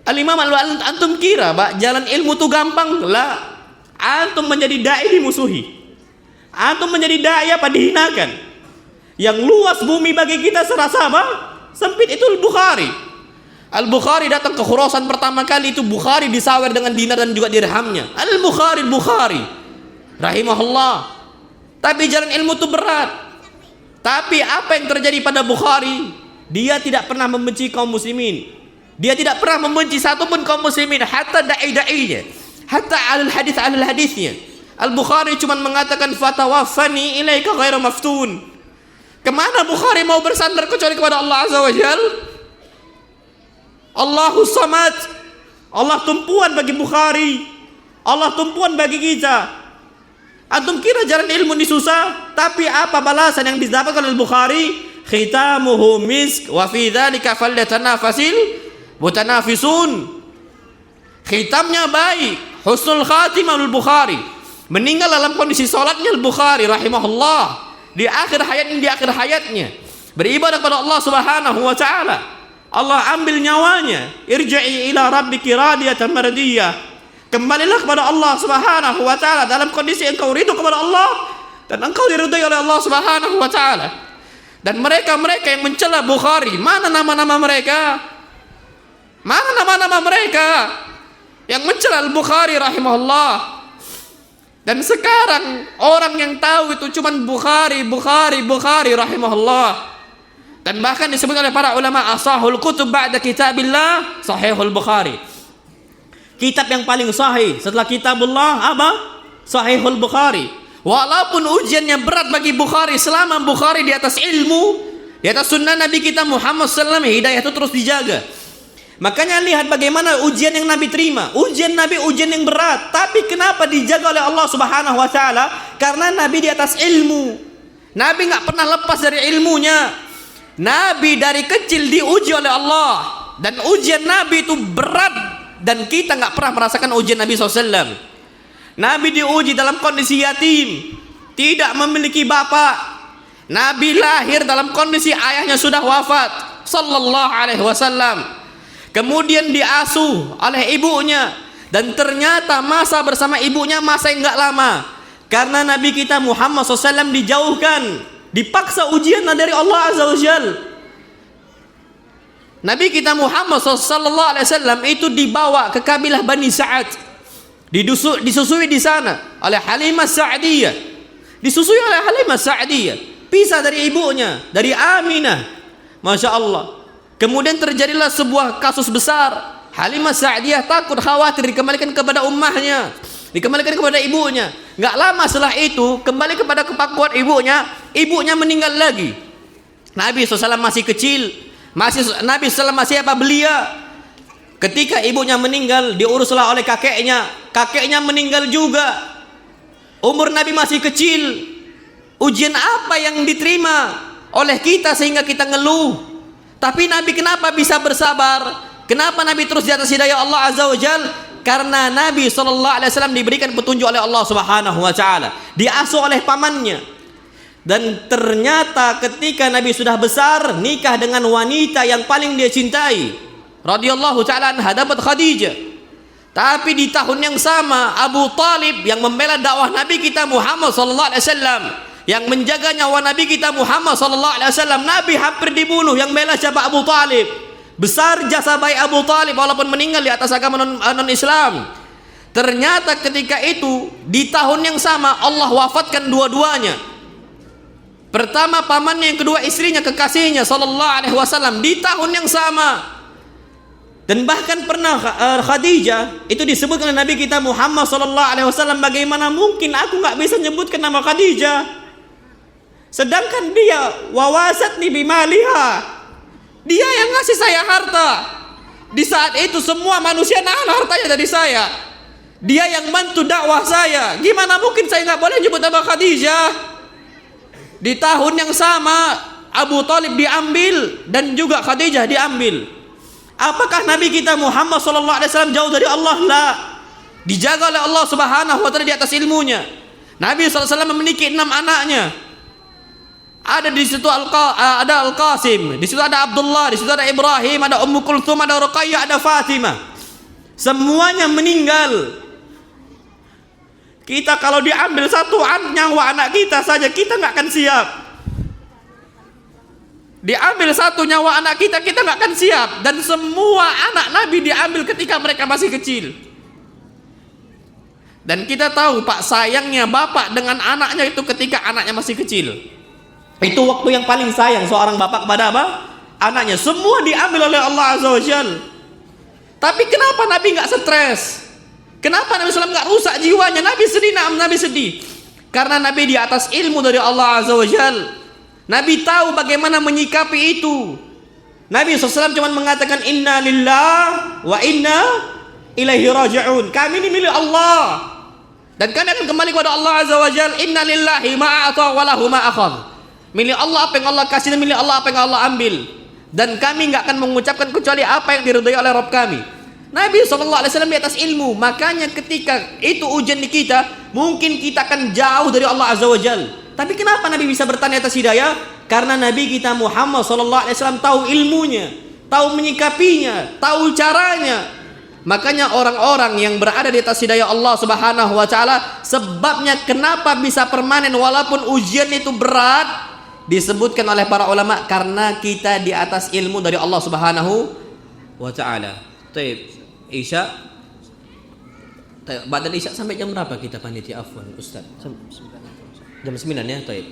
Al-Imam antum kira Pak, jalan ilmu itu gampang? Lah, antum menjadi dai dimusuhi, antum menjadi dai apa dihinakan. Yang luas bumi bagi kita serasa apa? Sempit. Itu Al-Bukhari. Al-Bukhari datang ke Khurasan pertama kali, itu Bukhari disawer dengan dinar dan juga dirhamnya. Al-Bukhari rahimahullah. Tapi jalan ilmu itu berat. Tapi apa yang terjadi pada Bukhari? Dia tidak pernah membenci kaum muslimin. Dia tidak pernah membenci satupun kaum muslimin, hatta da'i-da'inya, hatta al-hadisnya. Al-Bukhari cuma mengatakan fatawaffani ilaika ghairu maftun. Kemana Bukhari mau bersandar kecuali kepada Allah Azza wa Jal? Allahus Samad. Allah tumpuan bagi Bukhari. Allah tumpuan bagi kita. Antum kira jalan ilmu ini susah? Tapi apa balasan yang didapatkan oleh Bukhari? Khitamuhu misk wa fi dzalika falyatanafasil mutanafisun. Khitamnya baik, husnul khatimah al-Bukhari. Meninggal dalam kondisi salatnya al-Bukhari rahimahullah. Di akhir hayatnya beribadah kepada Allah Subhanahu wa taala. Allah ambil nyawanya. Irji'i ila rabbiki radiyatan mardiyah. Kembalilah kepada Allah Subhanahu wa taala dalam kondisi engkau ridho kepada Allah dan engkau diridhai oleh Allah Subhanahu wa taala. Dan mereka-mereka yang mencela Bukhari, mana nama-nama mereka? Mana nama-nama mereka yang mencela Al-Bukhari rahimahullah? Dan sekarang orang yang tahu itu cuman Bukhari rahimahullah. Dan bahkan disebut oleh para ulama asahul kutub ba'da kitabillah Sahihul Bukhari. Kitab yang paling sahih setelah kitabullah apa? Sahihul Bukhari. Walaupun ujiannya berat bagi Bukhari, selama Bukhari di atas ilmu, di atas sunnah Nabi kita Muhammad SAW, hidayah itu terus dijaga. Makanya lihat bagaimana ujian yang Nabi terima. Ujian Nabi ujian yang berat, tapi kenapa dijaga oleh Allah Subhanahu wa taala? Karena Nabi di atas ilmu. Nabi nggak pernah lepas dari ilmunya. Nabi dari kecil diuji oleh Allah, dan ujian Nabi itu berat, dan kita nggak pernah merasakan ujian Nabi SAW. Nabi diuji dalam kondisi yatim, tidak memiliki bapak. Nabi lahir dalam kondisi ayahnya sudah wafat, sallallahu alaihi wasallam. Kemudian diasuh oleh ibunya, dan ternyata masa bersama ibunya masa yang nggak lama, karena Nabi kita Muhammad SAW dijauhkan, dipaksa ujian dari Allah Azza wa Jal. Nabi kita Muhammad SAW itu dibawa ke kabilah Bani Sa'ad, disusui di sana oleh Halimah Sa'diyah, pisah dari ibunya, dari Aminah, masya Allah. Kemudian terjadilah sebuah kasus besar. Halimah Sa'diyah takut, khawatir dikembalikan kepada ummahnya, dikembalikan kepada ibunya. Nggak lama setelah itu kembali kepada kepakuan ibunya. Ibunya meninggal lagi. Nabi SAW masih kecil, Nabi SAW masih apa belia. Ketika ibunya meninggal, diuruslah oleh kakeknya. Kakeknya meninggal juga. Umur Nabi masih kecil. Ujian apa yang diterima oleh kita sehingga kita ngeluh? Tapi Nabi kenapa bisa bersabar? Kenapa Nabi terus di atas hidayah Allah Azza wa Jal? Karena Nabi SAW diberikan petunjuk oleh Allah Subhanahu wa taala, diasuh oleh pamannya. Dan ternyata ketika Nabi sudah besar, nikah dengan wanita yang paling dia cintai, radhiyallahu taala anha, dapat Khadijah. Tapi di tahun yang sama, Abu Talib yang membela dakwah Nabi kita Muhammad SAW, yang menjaga nyawa Nabi kita Muhammad SAW, Nabi hampir dibunuh. Yang bela siapa? Abu Talib. Besar jasa baik Abu Talib walaupun meninggal di atas agama non-Islam. Ternyata ketika itu di tahun yang sama Allah wafatkan dua-duanya. Pertama pamannya, yang kedua istrinya, kekasihnya sallallahu alaihi wasallam, di tahun yang sama. Dan bahkan pernah Khadijah itu disebutkan oleh Nabi kita Muhammad sallallahu alaihi wasallam, bagaimana mungkin aku nggak bisa nyebutkan nama Khadijah, sedangkan dia wawasat ni bimaliha, dia yang ngasih saya harta. Di saat itu semua manusia nahan hartanya dari saya. Dia yang bantu dakwah saya. Gimana mungkin saya nggak boleh nyebut nama Khadijah? Di tahun yang sama Abu Talib diambil dan juga Khadijah diambil. Apakah Nabi kita Muhammad SAW jauh dari Allah? La. Dijaga oleh Allah Subhanahu wa taala di atas ilmunya. Nabi SAW memiliki 6 anaknya. Ada di situ ada Al-Qasim, di situ ada Abdullah, di situ ada Ibrahim, ada Ummu Kulthum, ada Ruqayyah, ada Fatimah. Semuanya meninggal. Kita kalau diambil satu nyawa anak kita saja, kita nggak akan siap. Diambil satu nyawa anak kita, kita nggak akan siap. Dan semua anak Nabi diambil ketika mereka masih kecil. Dan kita tahu pak sayangnya bapak dengan anaknya itu ketika anaknya masih kecil. Itu waktu yang paling sayang seorang bapak kepada apa? Anaknya. Semua diambil oleh Allah Azza wa Jalla. Tapi kenapa Nabi nggak stres? Kenapa Nabi SAW nggak rusak jiwanya? Nabi sedih, Nabi sedih. Karena Nabi di atas ilmu dari Allah Azza wa Jalla. Nabi tahu bagaimana menyikapi itu. Nabi SAW cuma mengatakan inna lillah wa inna ilaihi raji'un. Kami ini milik Allah dan kami akan kembali kepada Allah azza wajalla. Inna lillahi ma a'ta wa lahu ma akhadh. Milik Allah apa yang Allah kasih dan milik Allah apa yang Allah ambil. Dan kami enggak akan mengucapkan kecuali apa yang diridhai oleh Rabb kami. Nabi SAW di atas ilmu. Makanya ketika itu ujian di kita, mungkin kita akan jauh dari Allah azza wajalla. Tapi kenapa Nabi bisa bertahan atas hidayah? Karena Nabi kita Muhammad SAW tahu ilmunya, tahu menyikapinya, tahu caranya. Makanya orang-orang yang berada di atas hidayah Allah Subhanahu wa taala, sebabnya kenapa bisa permanen walaupun ujian itu berat, disebutkan oleh para ulama karena kita di atas ilmu dari Allah Subhanahu wa taala. Baik, Isya. Ba'da Isya sampai jam berapa kita panitia afwan Ustaz? Jam 9 ya, baik.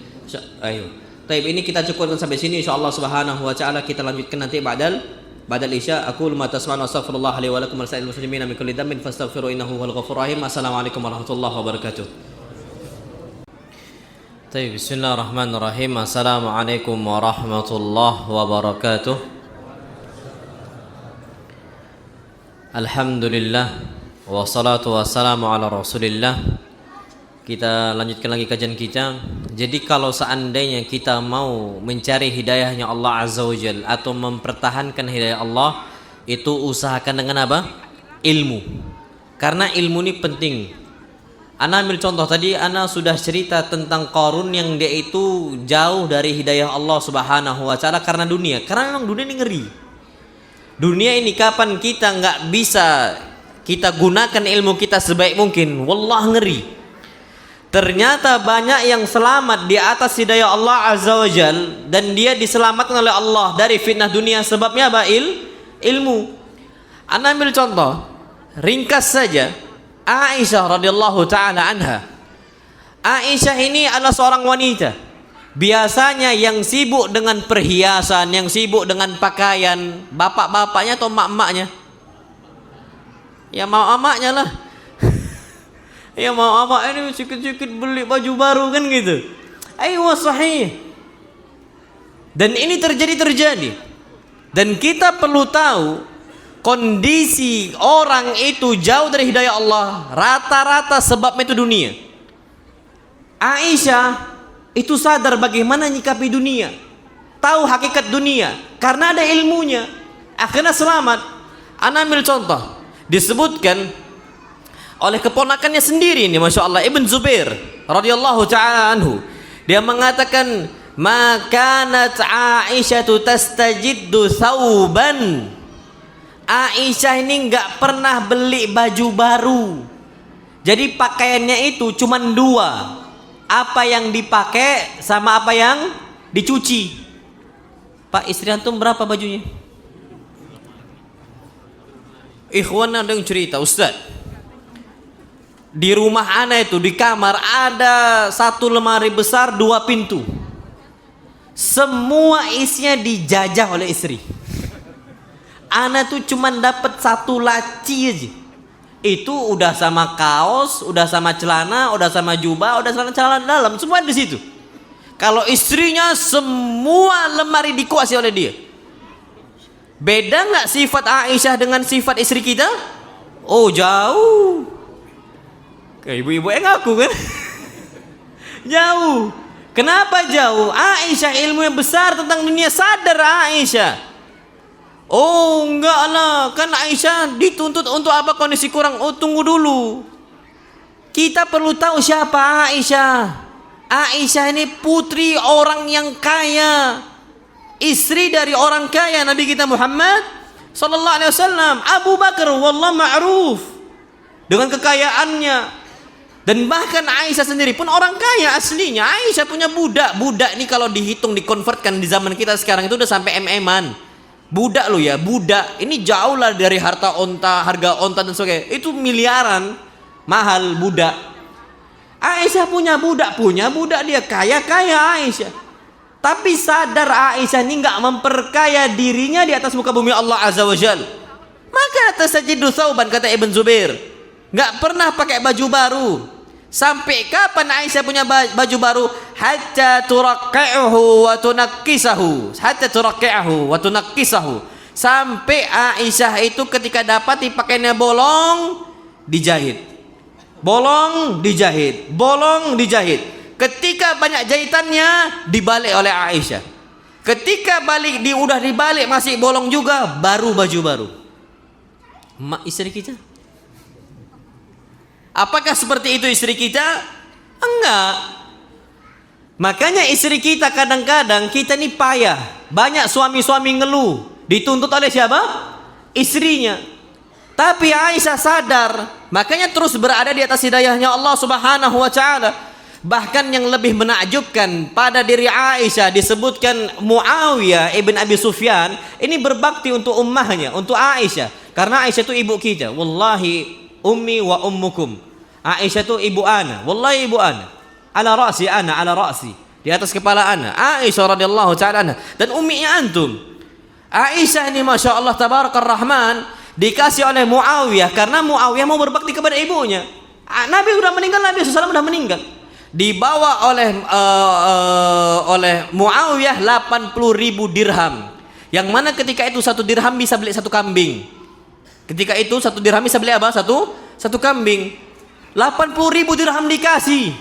Ayo. Baik, ini kita cukupkan sampai sini insyaallah Subhanahu wa taala. Kita lanjutkan nanti ba'dal Isya. Aqulu ma tasma'un astaghfirullah li wa lakum wa lisa'il muslimin min kulli dhanbin fastaghfiru innahu huwal ghafurur rahim. Assalamualaikum warahmatullahi wabarakatuh. Baik, bismillahirrahmanirrahim. Assalamualaikum warahmatullahi wabarakatuh. Alhamdulillah wassalatu wassalamu ala Rasulillah. Kita lanjutkan lagi kajian kita. Jadi kalau seandainya kita mau mencari hidayahnya Allah Azza wa Jalla atau mempertahankan hidayah Allah, itu usahakan dengan apa? Ilmu. Karena ilmu ini penting. Ana ambil contoh tadi, ana sudah cerita tentang Qarun yang dia itu jauh dari hidayah Allah Subhanahu wa taala karena dunia. Karena memang dunia ini ngeri. Dunia ini kapan kita nggak bisa kita gunakan ilmu kita sebaik mungkin, wallah ngeri. Ternyata banyak yang selamat di atas hidayah Allah Azza wa Jal, dan dia diselamatkan oleh Allah dari fitnah dunia. Sebabnya apa? Ilmu. Ana ambil contoh ringkas saja, Aisyah radhiyallahu taala anha. Aisyah ini adalah seorang wanita biasanya yang sibuk dengan perhiasan, yang sibuk dengan pakaian. Bapak-bapaknya atau mak-maknya? Ya mak-maknya lah. Ya mak-mak ini sikit-sikit beli baju baru kan gitu. Ayo sahih. Dan ini terjadi. Dan kita perlu tahu kondisi orang itu jauh dari hidayah Allah, rata-rata sebabnya itu dunia. Aisyah itu sadar bagaimana nyikapi dunia, tahu hakikat dunia karena ada ilmunya, akhirnya selamat. Ana ambil contoh, disebutkan oleh keponakannya sendiri ini, masya Allah, Ibn Zubair radhiyallahu taala anhu. Dia mengatakan, "Makanat Aisyah tastajiddu thawban." Aisyah ini enggak pernah beli baju baru. Jadi pakaiannya itu cuma dua. Apa yang dipakai sama apa yang dicuci. Pak, istri antum berapa bajunya? Ikhwan ada yang cerita, Ustaz, di rumah ana itu di kamar ada satu lemari besar, dua pintu. Semua isinya dijajah oleh istri. Ana tuh cuman dapat satu laci aja. Itu udah sama kaos, udah sama celana, udah sama jubah, udah sama celana dalam, semua di situ. Kalau istrinya semua lemari dikuasai oleh dia. Beda nggak sifat Aisyah dengan sifat istri kita? Oh jauh. Kayak ibu-ibu yang ngaku kan. Jauh. Kenapa jauh? Aisyah ilmu yang besar tentang dunia, sadar Aisyah. Oh enggak lah, kan Aisyah dituntut untuk apa kondisi kurang. Oh tunggu dulu, kita perlu tahu siapa Aisyah. Aisyah ini putri orang yang kaya, istri dari orang kaya Nabi kita Muhammad sallallahu alaihi wasallam. Abu Bakar wallah ma'ruf dengan kekayaannya. Dan bahkan Aisyah sendiri pun orang kaya aslinya. Aisyah punya budak. Budak ini kalau dihitung, dikonvertkan di zaman kita sekarang itu udah sampai MM-an. Budak lo ya, budak. Ini jauh lah dari harta onta, harga onta dan sebagainya. Itu miliaran mahal budak. Aisyah punya budak dia kaya Aisyah. Tapi sadar Aisyah ini nggak memperkaya dirinya di atas muka bumi Allah Azza wa Jal. Maka tasajiddu thawban, kata Ibn Zubair, nggak pernah pakai baju baru. Sampai kapan Aisyah punya baju baru? Hatta turaqqi'uhu wa tunakkisahu. Hatta turaqqi'uhu wa tunakkisahu. Sampai Aisyah itu ketika dapati pakaiannya bolong, dijahit. Bolong, dijahit. Bolong, dijahit. Ketika banyak jahitannya, dibalik oleh Aisyah. Ketika udah dibalik masih bolong juga, baru baju baru. Mak istri kita. Apakah seperti itu istri kita? Enggak. Makanya istri kita kadang-kadang kita ini payah. Banyak suami-suami ngeluh. Dituntut oleh siapa? Istrinya. Tapi Aisyah sadar. Makanya terus berada di atas hidayahnya Allah Subhanahu wa ta'ala. Bahkan yang lebih menakjubkan pada diri Aisyah disebutkan Muawiyah ibn Abi Sufyan ini berbakti untuk ummahnya, untuk Aisyah. Karena Aisyah itu ibu kita. Wallahi ummi wa ummukum. Aisyah itu ibu ana. Wallahi ibu ana. Ala ra'si ana, ala ra'si. Di atas kepala ana. Aisyah radhiyallahu ta'ala anha. Dan umminya antum. Aisyah ini Masya Allah Tabarakar Rahman dikasih oleh Muawiyah karena Muawiyah mau berbakti kepada ibunya. Nabi sudah meninggal, Nabi SAW sudah meninggal. Dibawa oleh Muawiyah 80.000 dirham. Yang mana ketika itu 1 dirham bisa beli 1 kambing. Ketika itu 1 dirham bisa beli apa? Satu kambing. 80.000 dirham dikasih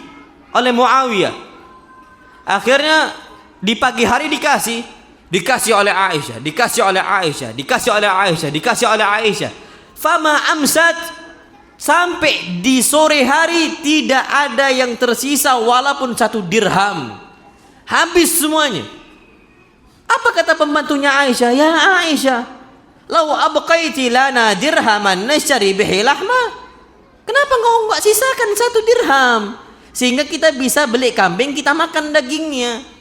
oleh Muawiyah. Akhirnya di pagi hari dikasih oleh Aisyah, dikasih oleh Aisyah, dikasih oleh Aisyah, dikasih oleh Aisyah. Fama amsat, sampai di sore hari tidak ada yang tersisa walaupun 1 dirham. Habis semuanya. Apa kata pembantunya Aisyah? Ya Aisyah, lau abqaiti lana dirhaman nashari bihi lahma. Kenapa engkau enggak sisakan 1 dirham? Sehingga kita bisa beli kambing, kita makan dagingnya.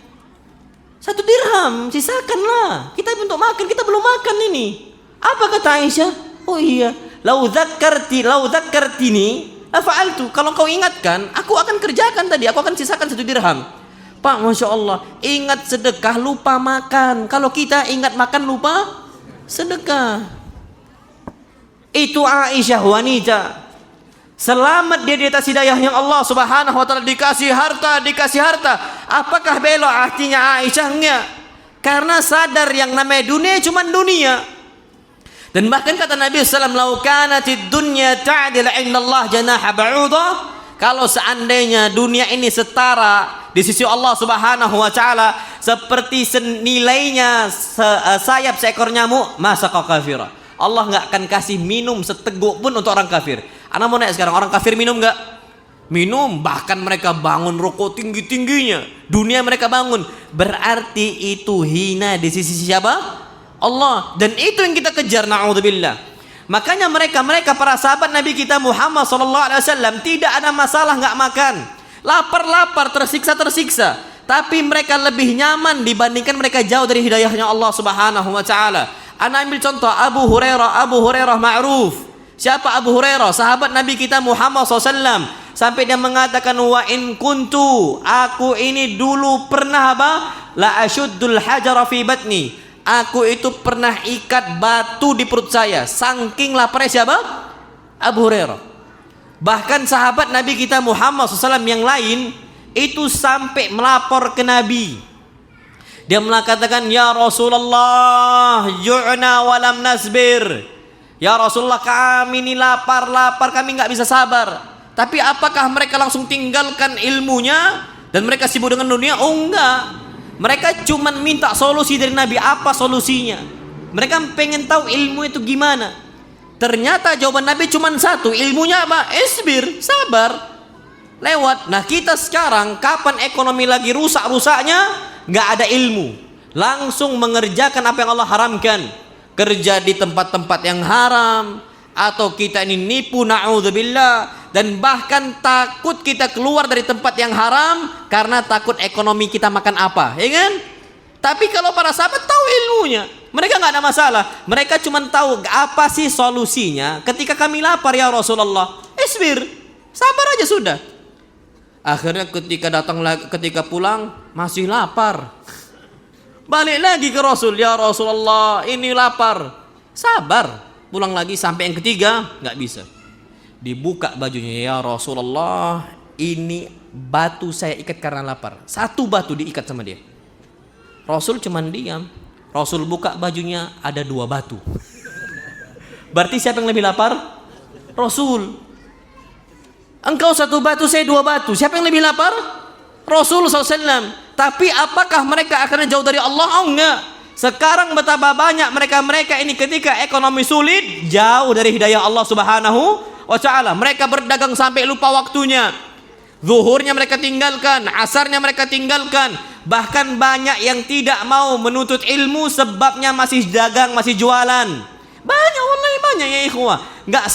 1 dirham, sisakanlah. Kita untuk makan, kita belum makan ini. Apa kata Aisyah? Oh iya, lau dzakkartini afa'altu. Kalau kau ingatkan, aku akan kerjakan tadi. Aku akan sisakan 1 dirham. Pak, Masya Allah, ingat sedekah, lupa makan. Kalau kita ingat makan, lupa sedekah. Itu Aisyah wanita. Selamat dia di atas hidayahnya Allah Subhanahu wa ta'ala. Dikasih harta. Apakah belok artinya Aisyah? Enggak. Karena sadar yang namanya dunia cuma dunia. Dan bahkan kata Nabi SAW, lau kanatid dunya ta'dil indallah janaha ba'udah. Kalau seandainya dunia ini setara di sisi Allah Subhanahu wa ta'ala seperti senilainya sayap seekor nyamuk, masa kau kafirah. Allah enggak akan kasih minum seteguk pun untuk orang kafir. Anak mau nanya sekarang, orang kafir minum enggak? Minum, bahkan mereka bangun rokok tinggi-tingginya. Dunia mereka bangun. Berarti itu hina di sisi siapa? Allah. Dan itu yang kita kejar, na'udzubillah. Makanya mereka para sahabat Nabi kita Muhammad SAW tidak ada masalah enggak makan. Lapar, tersiksa. Tapi mereka lebih nyaman dibandingkan mereka jauh dari hidayahnya Allah Subhanahu wa ta'ala. Ana ambil contoh Abu Hurairah ma'ruf. Siapa Abu Hurairah? Sahabat Nabi kita Muhammad SAW. Sampai dia mengatakan, wa in kuntu, aku ini dulu pernah apa? La ashuddul hajara fi batni. Aku itu pernah ikat batu di perut saya. Saking laparnya siapa? Abu Hurairah. Bahkan sahabat Nabi kita Muhammad SAW yang lain itu sampai melapor ke Nabi. Dia mengatakan, ya Rasulullah, ju'na walam nasbir. Ya Rasulullah, kami ini lapar, kami nggak bisa sabar. Tapi apakah mereka langsung tinggalkan ilmunya dan mereka sibuk dengan dunia? Oh enggak. Mereka cuma minta solusi dari Nabi. Apa solusinya? Mereka pengen tahu ilmu itu gimana. Ternyata jawaban Nabi cuma satu. Ilmunya apa? Isbir, sabar. Lewat. Nah kita sekarang kapan ekonomi lagi rusak-rusaknya, nggak ada ilmu, langsung mengerjakan apa yang Allah haramkan. Kerja di tempat-tempat yang haram, atau kita ini nipu, na'udzubillah. Dan bahkan takut kita keluar dari tempat yang haram karena takut ekonomi kita makan apa, ya kan? Tapi kalau para sahabat tahu ilmunya, mereka nggak ada masalah. Mereka cuma tahu apa sih solusinya. Ketika kami lapar ya Rasulullah, isbir, sabar aja sudah. Akhirnya ketika pulang masih lapar. Balik lagi ke Rasul, ya Rasulullah ini lapar. Sabar, pulang lagi sampai yang ketiga nggak bisa. Dibuka bajunya, ya Rasulullah ini batu saya ikat karena lapar. 1 batu diikat sama dia. Rasul cuman diam. Rasul buka bajunya, ada 2 batu. Berarti siapa yang lebih lapar? Rasul. Engkau 1 batu, saya 2 batu. Siapa yang lebih lapar? Rasul SAW. Tapi apakah mereka akan jauh dari Allah? Oh enggak. Sekarang betapa banyak mereka ini ketika ekonomi sulit, jauh dari hidayah Allah Subhanahu wa ta'ala. Mereka berdagang sampai lupa waktunya. Zuhurnya mereka tinggalkan, asarnya mereka tinggalkan. Bahkan banyak yang tidak mau menuntut ilmu sebabnya masih dagang, masih jualan. Banyak, wallahi banyak ya ikhwah. Enggak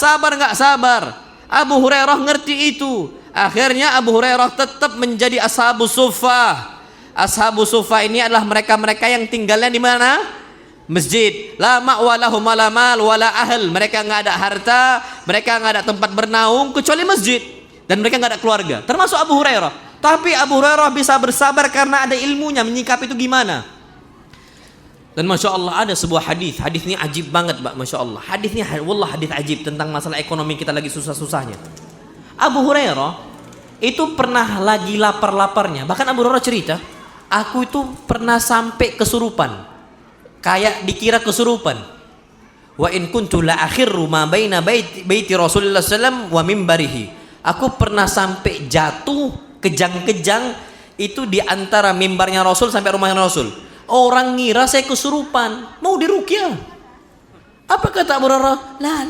sabar. Abu Hurairah ngerti itu. Akhirnya Abu Hurairah tetap menjadi ashabus suffah. Ashabus suffah ini adalah mereka-mereka yang tinggalnya di mana? Masjid. La ma'walahum wala mal wala ahl. Mereka enggak ada harta, mereka enggak ada tempat bernaung kecuali masjid. Dan mereka enggak ada keluarga. Termasuk Abu Hurairah. Tapi Abu Hurairah bisa bersabar karena ada ilmunya menyikapi itu gimana. Dan Masya Allah ada sebuah hadis ini ajib banget Mbak, Masya Allah. Hadisnya wallah hadis ajib tentang masalah ekonomi kita lagi susah-susahnya. Abu Hurairah itu pernah lagi lapar-laparnya. Bahkan Abu Hurairah cerita, aku itu pernah sampai kesurupan. Kayak dikira kesurupan. Wa in kuntu la akhirru ma baina baiti Rasulullah sallallahu wa mimbarihi. Aku pernah sampai jatuh kejang-kejang itu di antara mimbarnya Rasul sampai rumahnya Rasul. Orang ngira saya kesurupan, mau diruqyah. Apa kata Abu Hurairah? La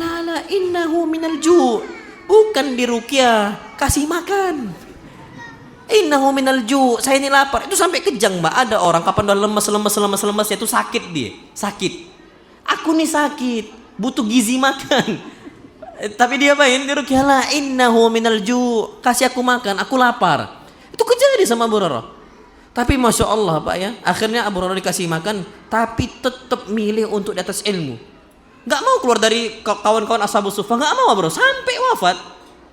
innahu minal ju'. Bukan diruqyah, kasih makan. Innahu minal ju'. Saya ini lapar. Itu sampai kejang, Mbak. Ada orang kapan udah lemes itu sakit dia. Sakit. Aku nih sakit, butuh gizi makan. Tapi dia apain? Diruqyah, la innahu minal ju'. Kasih aku makan, aku lapar. Itu kejadian sama Abu Hurairah. Tapi Masya Allah Pak ya, akhirnya Abu Hurairah dikasih makan, tapi tetap milih untuk di atas ilmu. Gak mau keluar dari kawan-kawan ashabus suffah, gak mau Abu Hurairah sampai wafat,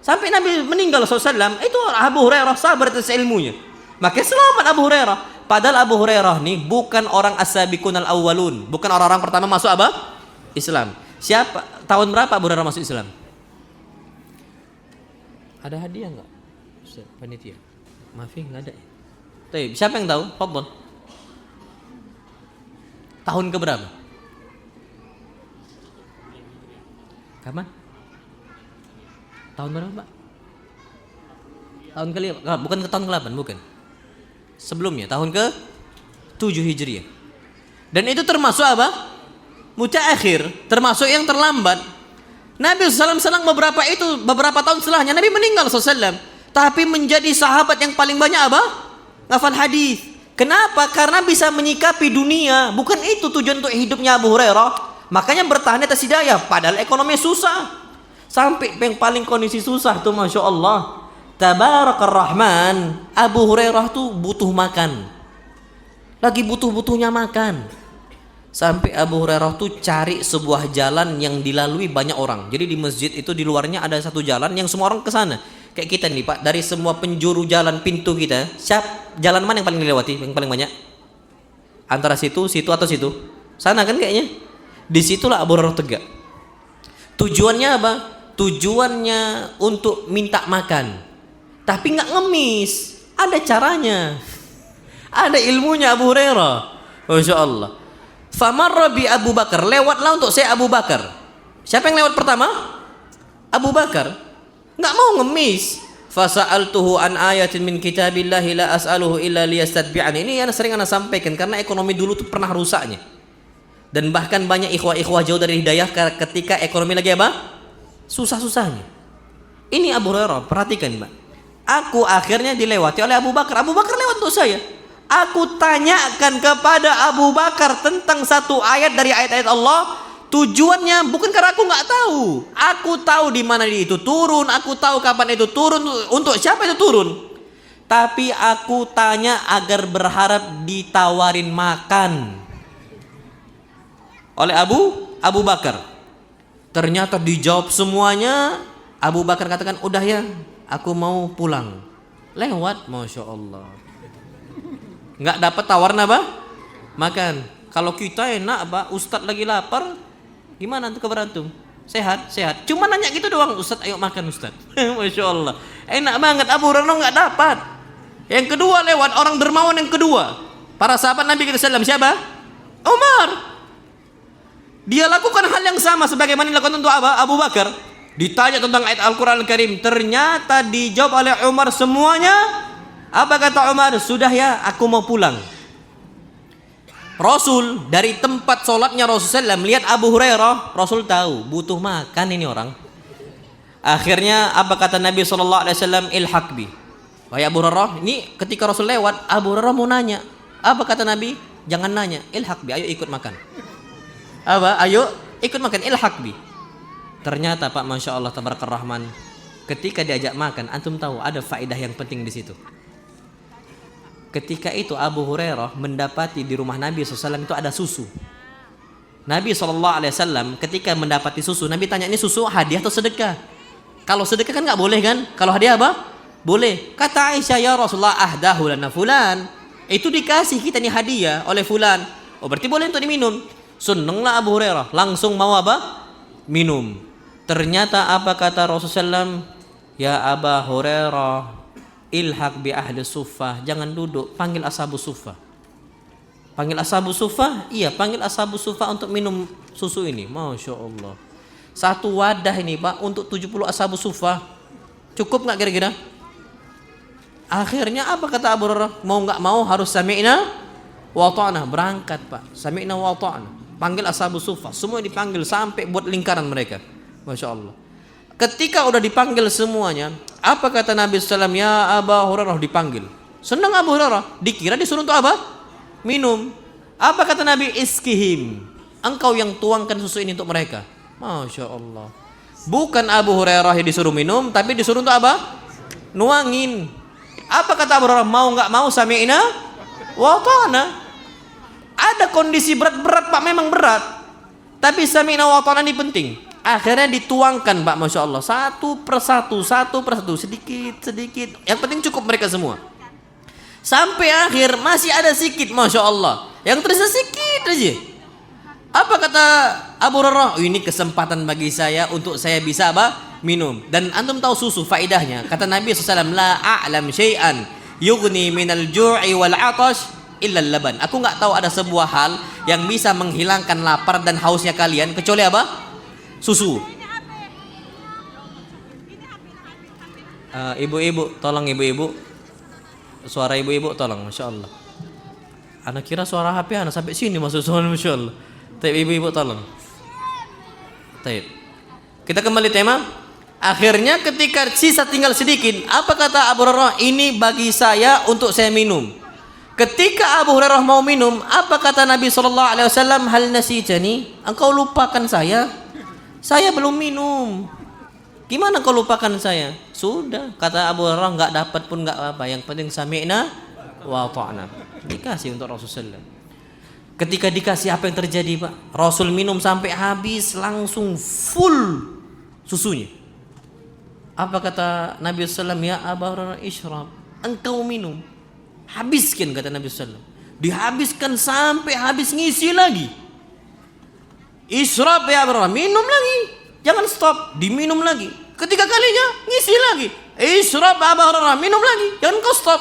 sampai Nabi meninggal SAW. Itu Abu Hurairah sabar atas ilmunya, makanya selamat Abu Hurairah. Padahal Abu Hurairah nih bukan orang as-sabiqunal awwalun, bukan orang-orang pertama masuk apa? Islam. Siapa? Tahun berapa Abu Hurairah masuk Islam? Ada hadiah nggak? Ustaz panitia? Maaf ya, nggak ada. Tapi siapa yang tahu? Fadhal. Tahun keberapa? Kapan? Tahun berapa, Pak? Tahun ke-5, bukan ke tahun ke-8, bukan. Sebelumnya, tahun ke-7 Hijriah. Dan itu termasuk apa? Mutaakhir, termasuk yang terlambat. Nabi SAW beberapa tahun setelahnya Nabi meninggal SAW, tapi menjadi sahabat yang paling banyak apa? Ngafal hadis. Kenapa? Karena bisa menyikapi dunia. Bukan itu tujuan untuk hidupnya Abu Hurairah. Makanya bertahan atas hidayah. Padahal ekonomi susah. Sampai yang paling kondisi susah tuh Masya Allah. Tabarakar Rahman. Abu Hurairah tuh butuh makan. Lagi butuh-butuhnya makan. Sampai Abu Hurairah tuh cari sebuah jalan yang dilalui banyak orang. Jadi di masjid itu di luarnya ada satu jalan yang semua orang ke sana. Kayak kita nih Pak, dari semua penjuru jalan pintu kita, jalan mana yang paling dilewati, yang paling banyak? Antara situ atau situ? Sana kan kayaknya. Disitulah Abu Hurairah tegak. Tujuannya apa? Tujuannya untuk minta makan. Tapi nggak ngemis. Ada caranya. Ada ilmunya Abu Hurairah. Masya Allah. Famarra bi Abu Bakar, lewatlah untuk saya Abu Bakar. Siapa yang lewat pertama? Abu Bakar. Enggak mau ngemis. Fasa'altuhu an ayatin min kitabillahi la as'aluhu illa liyastadbi'an. Ini yang sering ana sampaikan karena ekonomi dulu tuh pernah rusaknya. Dan bahkan banyak ikhwah-ikhwah jauh dari hidayah ketika ekonomi lagi apa? Susah-susahnya. Ini Abu Hurairah, perhatikan Mbak. Aku akhirnya dilewati oleh Abu Bakar. Abu Bakar lewat untuk saya. Aku tanyakan kepada Abu Bakar tentang satu ayat dari ayat-ayat Allah. Tujuannya bukan karena aku nggak tahu. Aku tahu di mana itu turun. Aku tahu kapan itu turun. Untuk siapa itu turun. Tapi aku tanya agar berharap ditawarin makan oleh Abu Bakar. Ternyata dijawab semuanya. Abu Bakar katakan, udah ya, aku mau pulang. Lewat, Masya Allah. Nggak dapat tawaran apa? Makan. Kalau kita enak Pak, Ustadz lagi lapar, gimana tuh keberantum? Sehat. Cuma nanya gitu doang, Ustadz ayo makan Ustadz. Masya Allah. Enak banget. Abu Hurairah nggak dapat. Yang kedua lewat orang dermawan yang kedua. Para sahabat Nabi SAW siapa? Umar. Dia lakukan hal yang sama sebagaimana dilakukan untuk Abu Bakar. Ditanya tentang ayat Al-Quran Al-Karim, ternyata dijawab oleh Umar semuanya. Apa kata Umar? Sudah ya, aku mau pulang. Rasul dari tempat sholatnya Rasulullah melihat Abu Hurairah, Rasul tahu butuh makan ini orang. Akhirnya apa kata Nabi SAW? Ilhaq bi. Wahai Abu Hurairah, ini ketika Rasul lewat, Abu Hurairah mau nanya. Apa kata Nabi? Jangan nanya, ilhaq bi, ayo ikut makan. Apa? Ayo ikut makan, ilhaq bi. Ternyata Pak, Masya Allah Tabarakallah Rahman, ketika diajak makan, antum tahu ada faedah yang penting di situ. Ketika itu Abu Hurairah mendapati di rumah Nabi SAW itu ada susu. Nabi SAW ketika mendapati susu, Nabi tanya, ini susu hadiah atau sedekah? Kalau sedekah kan nggak boleh kan? Kalau hadiah apa? Boleh. Kata Aisyah, ya Rasulullah, ahdahu lana fulan. Itu dikasih kita nih hadiah oleh fulan. Oh berarti boleh untuk diminum. Senenglah Abu Hurairah, langsung mau apa? Minum. Ternyata apa kata Rasulullah SAW? Ya Aba Hurairah, ilhaq bi ahli suffah. Jangan duduk, panggil ashabu suffah. Panggil ashabu suffah? Iya, panggil ashabu suffah untuk minum susu ini. Masya Allah. Satu wadah ini Pak untuk 70 ashabu suffah. Cukup nggak kira-kira? Akhirnya apa kata Abu Hurairah? Mau nggak mau harus sami'na wa ta'na. Berangkat Pak, sami'na wa ta'na. Panggil ashabu suffah. Semua dipanggil sampai buat lingkaran mereka. Masya Allah. Ketika udah dipanggil semuanya, apa kata Nabi SAW? Ya Abu Hurairah, dipanggil. Senang Abu Hurairah, dikira disuruh untuk apa? Minum. Apa kata Nabi? Iskihim, engkau yang tuangkan susu ini untuk mereka. Masya Allah. Bukan Abu Hurairah yang disuruh minum, tapi disuruh untuk apa? Nuangin. Apa kata Abu Hurairah? Mau nggak mau sami'na wa ta'na. Ada kondisi berat-berat Pak, memang berat, tapi sami'na wa ta'na ini penting. Akhirnya dituangkan Pak, Masya Allah, satu persatu, sedikit. Yang penting cukup mereka semua. Sampai akhir masih ada sedikit, Masya Allah, yang tersisa sedikit aja. Apa kata Abu Hurairah? Oh, ini kesempatan bagi saya untuk saya bisa apa? Minum. Dan antum tahu susu faidahnya. Kata Nabi SAW, la a'lam syai'an yughni minal ju'i wal 'atash illa laban. Aku nggak tahu ada sebuah hal yang bisa menghilangkan lapar dan hausnya kalian kecuali apa? Susu. Ibu-ibu, tolong ibu-ibu. Suara ibu-ibu tolong, Masya Allah. Anak kira suara HP anak sampai sini masuk suara, Masya Allah. Tapi ibu-ibu tolong. Baik. Kita kembali tema. Akhirnya ketika sisa tinggal sedikit, apa kata Abu Hurairah? Ini bagi saya untuk saya minum. Ketika Abu Hurairah mau minum, apa kata Nabi SAW? Hal nasitani, engkau lupakan saya? Saya belum minum. Gimana kau lupakan saya? Sudah, kata Abu Hurairah, nggak dapat pun nggak apa. Yang penting sami'na wa ta'na. Dikasih untuk Rasulullah. Ketika dikasih, apa yang terjadi Pak? Rasul minum sampai habis, langsung full susunya. Apa kata Nabi SAW? Ya Abu Hurairah, ishrab, engkau minum. Habiskan, kata Nabi SAW. Dihabiskan sampai habis, ngisi lagi. Ishrab ya Abu Hurairah, minum lagi. Jangan stop, diminum lagi. Ketiga kalinya, ngisi lagi. Ishrab Abu Hurairah, minum lagi. Jangan kau stop.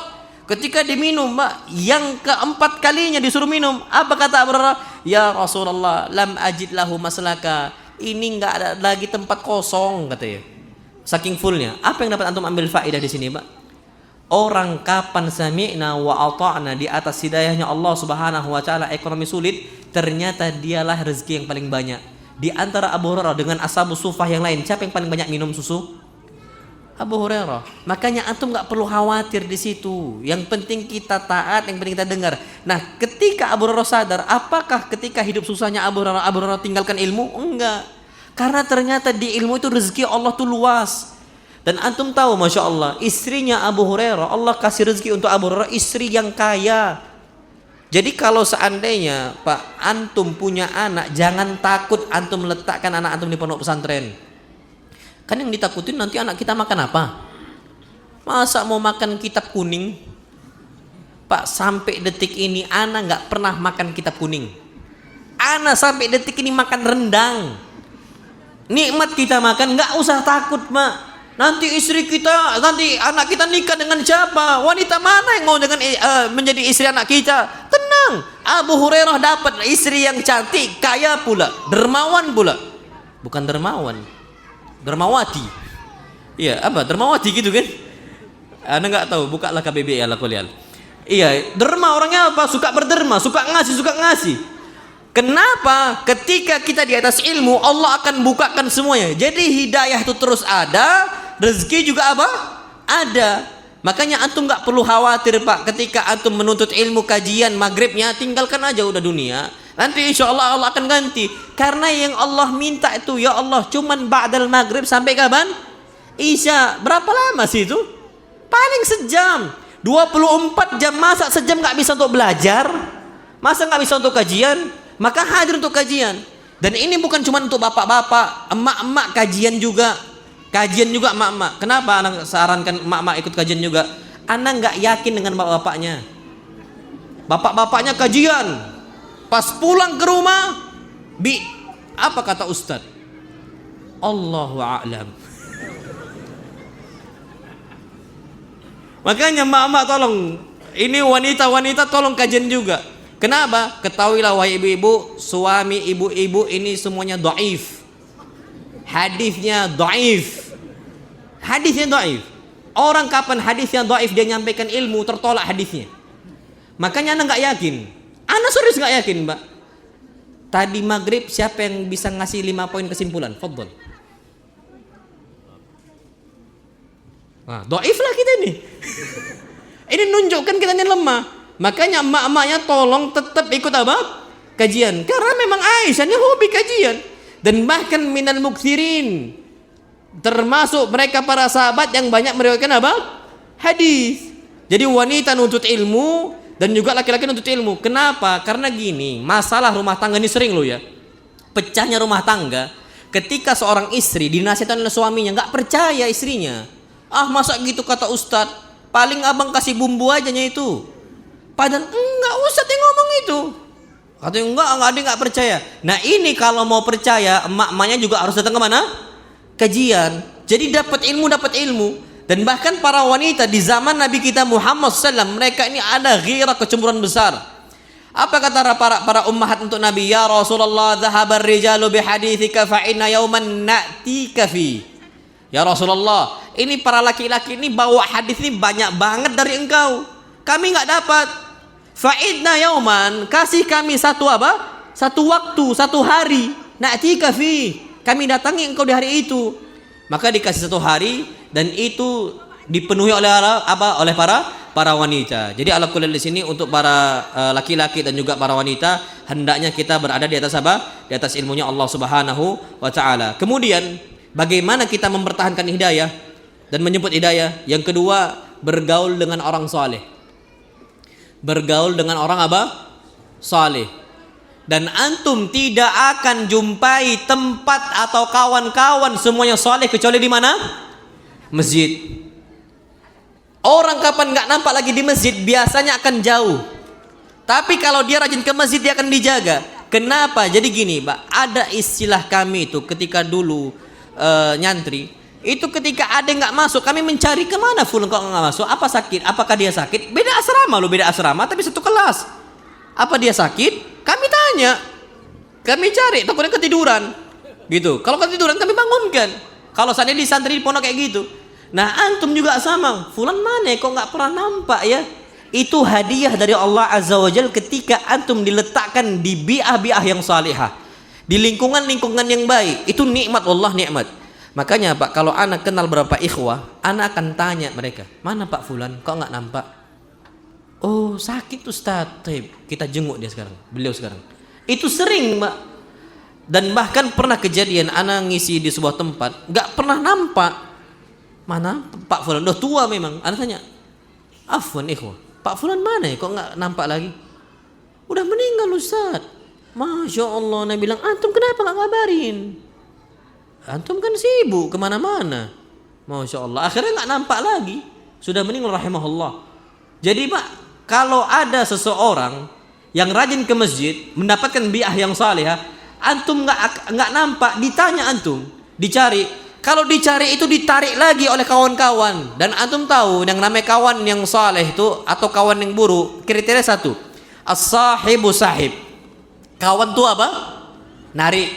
Ketika diminum Pak, yang keempat kalinya disuruh minum, apa kata Abu Hurairah? Ya Rasulullah, lam ajid lahu maslaka. Ini enggak ada lagi tempat kosong, katanya. Saking fullnya. Apa yang dapat antum ambil faedah di sini Pak? Orang kapan sami'na wa ata'na di atas hidayahnya Allah Subhanahu wa taala, ekonomi sulit, ternyata dialah rezeki yang paling banyak. Di antara Abu Hurairah dengan ashabu suffah yang lain, siapa yang paling banyak minum susu? Abu Hurairah. Makanya antum nggak perlu khawatir di situ. Yang penting kita taat, yang penting kita dengar. Nah, ketika Abu Hurairah sadar, apakah ketika hidup susahnya Abu Hurairah tinggalkan ilmu? Enggak. Karena ternyata di ilmu itu rezeki Allah tuh luas. Dan antum tahu, Masya Allah, istrinya Abu Hurairah, Allah kasih rezeki untuk Abu Hurairah istri yang kaya. Jadi kalau seandainya Pak, antum punya anak, jangan takut antum letakkan anak antum di pondok pesantren. Kan yang ditakutin nanti anak kita makan apa? Masa mau makan kitab kuning? Pak, sampai detik ini anak nggak pernah makan kitab kuning. Anak sampai detik ini makan rendang. Nikmat kita makan, nggak usah takut Pak. Nanti istri kita, nanti anak kita nikah dengan siapa? Wanita mana yang mau dengan menjadi istri anak kita? Tenang, Abu Hurairah dapat istri yang cantik, kaya pula, dermawan pula. Bukan dermawan, dermawati. Iya, apa? Dermawati gitu kan? Anda nggak tahu, bukalah KBBI ala kuliah. Iya, derma orangnya apa? Suka berderma, suka ngasih. Kenapa? Ketika kita di atas ilmu, Allah akan bukakan semuanya. Jadi hidayah itu terus ada, rezeki juga apa? Ada. Makanya antum nggak perlu khawatir Pak. Ketika antum menuntut ilmu kajian maghribnya, tinggalkan aja udah dunia. Nanti insya Allah Allah akan ganti. Karena yang Allah minta itu, ya Allah, cuman ba'dal maghrib sampai kapan? Isya. Berapa lama sih itu? Paling sejam. 24 jam, masa sejam nggak bisa untuk belajar? Masa nggak bisa untuk kajian? Maka hadir untuk kajian. Dan ini bukan cuma untuk bapak-bapak, emak-emak kajian juga. Kajian juga emak-emak. Kenapa anak sarankan emak-emak ikut kajian juga? Anak nggak yakin dengan bapak-bapaknya. Bapak-bapaknya kajian. Pas pulang ke rumah, apa kata Ustadz? Allahu a'lam. Makanya emak-emak tolong, ini wanita-wanita tolong kajian juga. Kenapa? Ketahuilah wahai ibu-ibu, suami ibu-ibu ini semuanya dhaif. Hadisnya dhaif. Hadisnya dhaif. Orang kapan hadisnya dhaif dia nyampaikan ilmu tertolak hadisnya. Makanya Anda nggak yakin. Anda serius nggak yakin, Mbak? Tadi maghrib siapa yang bisa ngasih 5 poin kesimpulan? Fadhol. Nah, dhaif lah kita ini. Ini nunjukkan kita ini lemah. Makanya emak-emaknya tolong tetap ikut apa? Kajian. Karena memang Aisyah ini hobi kajian. Dan bahkan minal muksirin, termasuk mereka para sahabat yang banyak meriwayatkan apa? Hadis. Jadi wanita nuntut ilmu dan juga laki-laki nuntut ilmu. Kenapa? Karena gini, masalah rumah tangga ini sering loh ya. Pecahnya rumah tangga ketika seorang istri dinasihatkan oleh suaminya nggak percaya istrinya. Ah, masa gitu kata Ustadz? Paling abang kasih bumbu aja itu. Padahal enggak, Ustadz yang ngomong itu. Katanya enggak, dia enggak percaya. Nah ini kalau mau percaya, emak-emaknya juga harus datang ke mana? Kajian. Jadi dapat ilmu. Dan bahkan para wanita di zaman Nabi kita Muhammad SAW, mereka ini ada ghirah, kecemburuan besar. Apa kata para ummahat untuk Nabi? Ya Rasulullah, dhahabar rijalu bihadithika fa inna yawman na'tika fi. Ya Rasulullah, ini para laki-laki ini bawa hadis ini banyak banget dari engkau. Kami enggak dapat. Fa'idna yauman, kasih kami satu apa? Satu waktu, satu hari. Na'tika fi, kami datangi engkau di hari itu. Maka dikasih 1 hari dan itu dipenuhi oleh apa? Oleh para wanita. Jadi ala kulli di sini untuk para laki-laki dan juga para wanita, hendaknya kita berada di atas apa? Di atas ilmunya Allah Subhanahu wa taala. Kemudian bagaimana kita mempertahankan hidayah dan menyebut hidayah? Yang kedua, bergaul dengan orang saleh. Bergaul dengan orang apa? Saleh. Dan antum tidak akan jumpai tempat atau kawan-kawan semuanya saleh kecuali di mana? Masjid. Orang kapan nggak nampak lagi di masjid biasanya akan jauh. Tapi kalau dia rajin ke masjid dia akan dijaga. Kenapa? Jadi gini, Pak, ada istilah kami itu ketika dulu nyantri. Itu ketika ada yang nggak masuk, kami mencari kemana fulan kok nggak masuk? Apa sakit? Apakah dia sakit? Beda asrama loh, beda asrama tapi satu kelas. Apa dia sakit? Kami tanya, kami cari. Takutnya ketiduran, gitu. Kalau ketiduran kami bangunkan. Kalau seandainya di santri di pondok kayak gitu. Nah antum juga sama. Fulan mana? Kok nggak pernah nampak ya? Itu hadiah dari Allah Azza wa Jalla ketika antum diletakkan di bi'ah-bi'ah yang salihah, di lingkungan-lingkungan yang baik. Itu nikmat Allah, nikmat. Makanya Pak, kalau anak kenal berapa ikhwah, anak akan tanya mereka, mana Pak Fulan, kok nggak nampak? Oh sakit Ustaz, kita jenguk dia sekarang, beliau sekarang. Itu sering Mbak. Dan bahkan pernah kejadian anak ngisi di sebuah tempat, nggak pernah nampak. Mana Pak Fulan, udah tua memang. Anak tanya, afwan ikhwah, Pak Fulan mana ya, kok nggak nampak lagi? Udah meninggal Ustaz. Masya Allah, Nabi bilang, antum kenapa nggak ngabarin? Antum kan sibuk kemana-mana. Masya Allah, akhirnya nggak nampak lagi. Sudah meninggal rahimahullah. Jadi Pak, kalau ada seseorang yang rajin ke masjid, mendapatkan bi'ah yang salihah, antum nggak nampak, ditanya antum, dicari. Kalau dicari itu ditarik lagi oleh kawan-kawan. Dan antum tahu yang namanya kawan yang saleh itu atau kawan yang buruk, kriteria satu. As-sahibu sahib. Kawan tuh apa? Narik.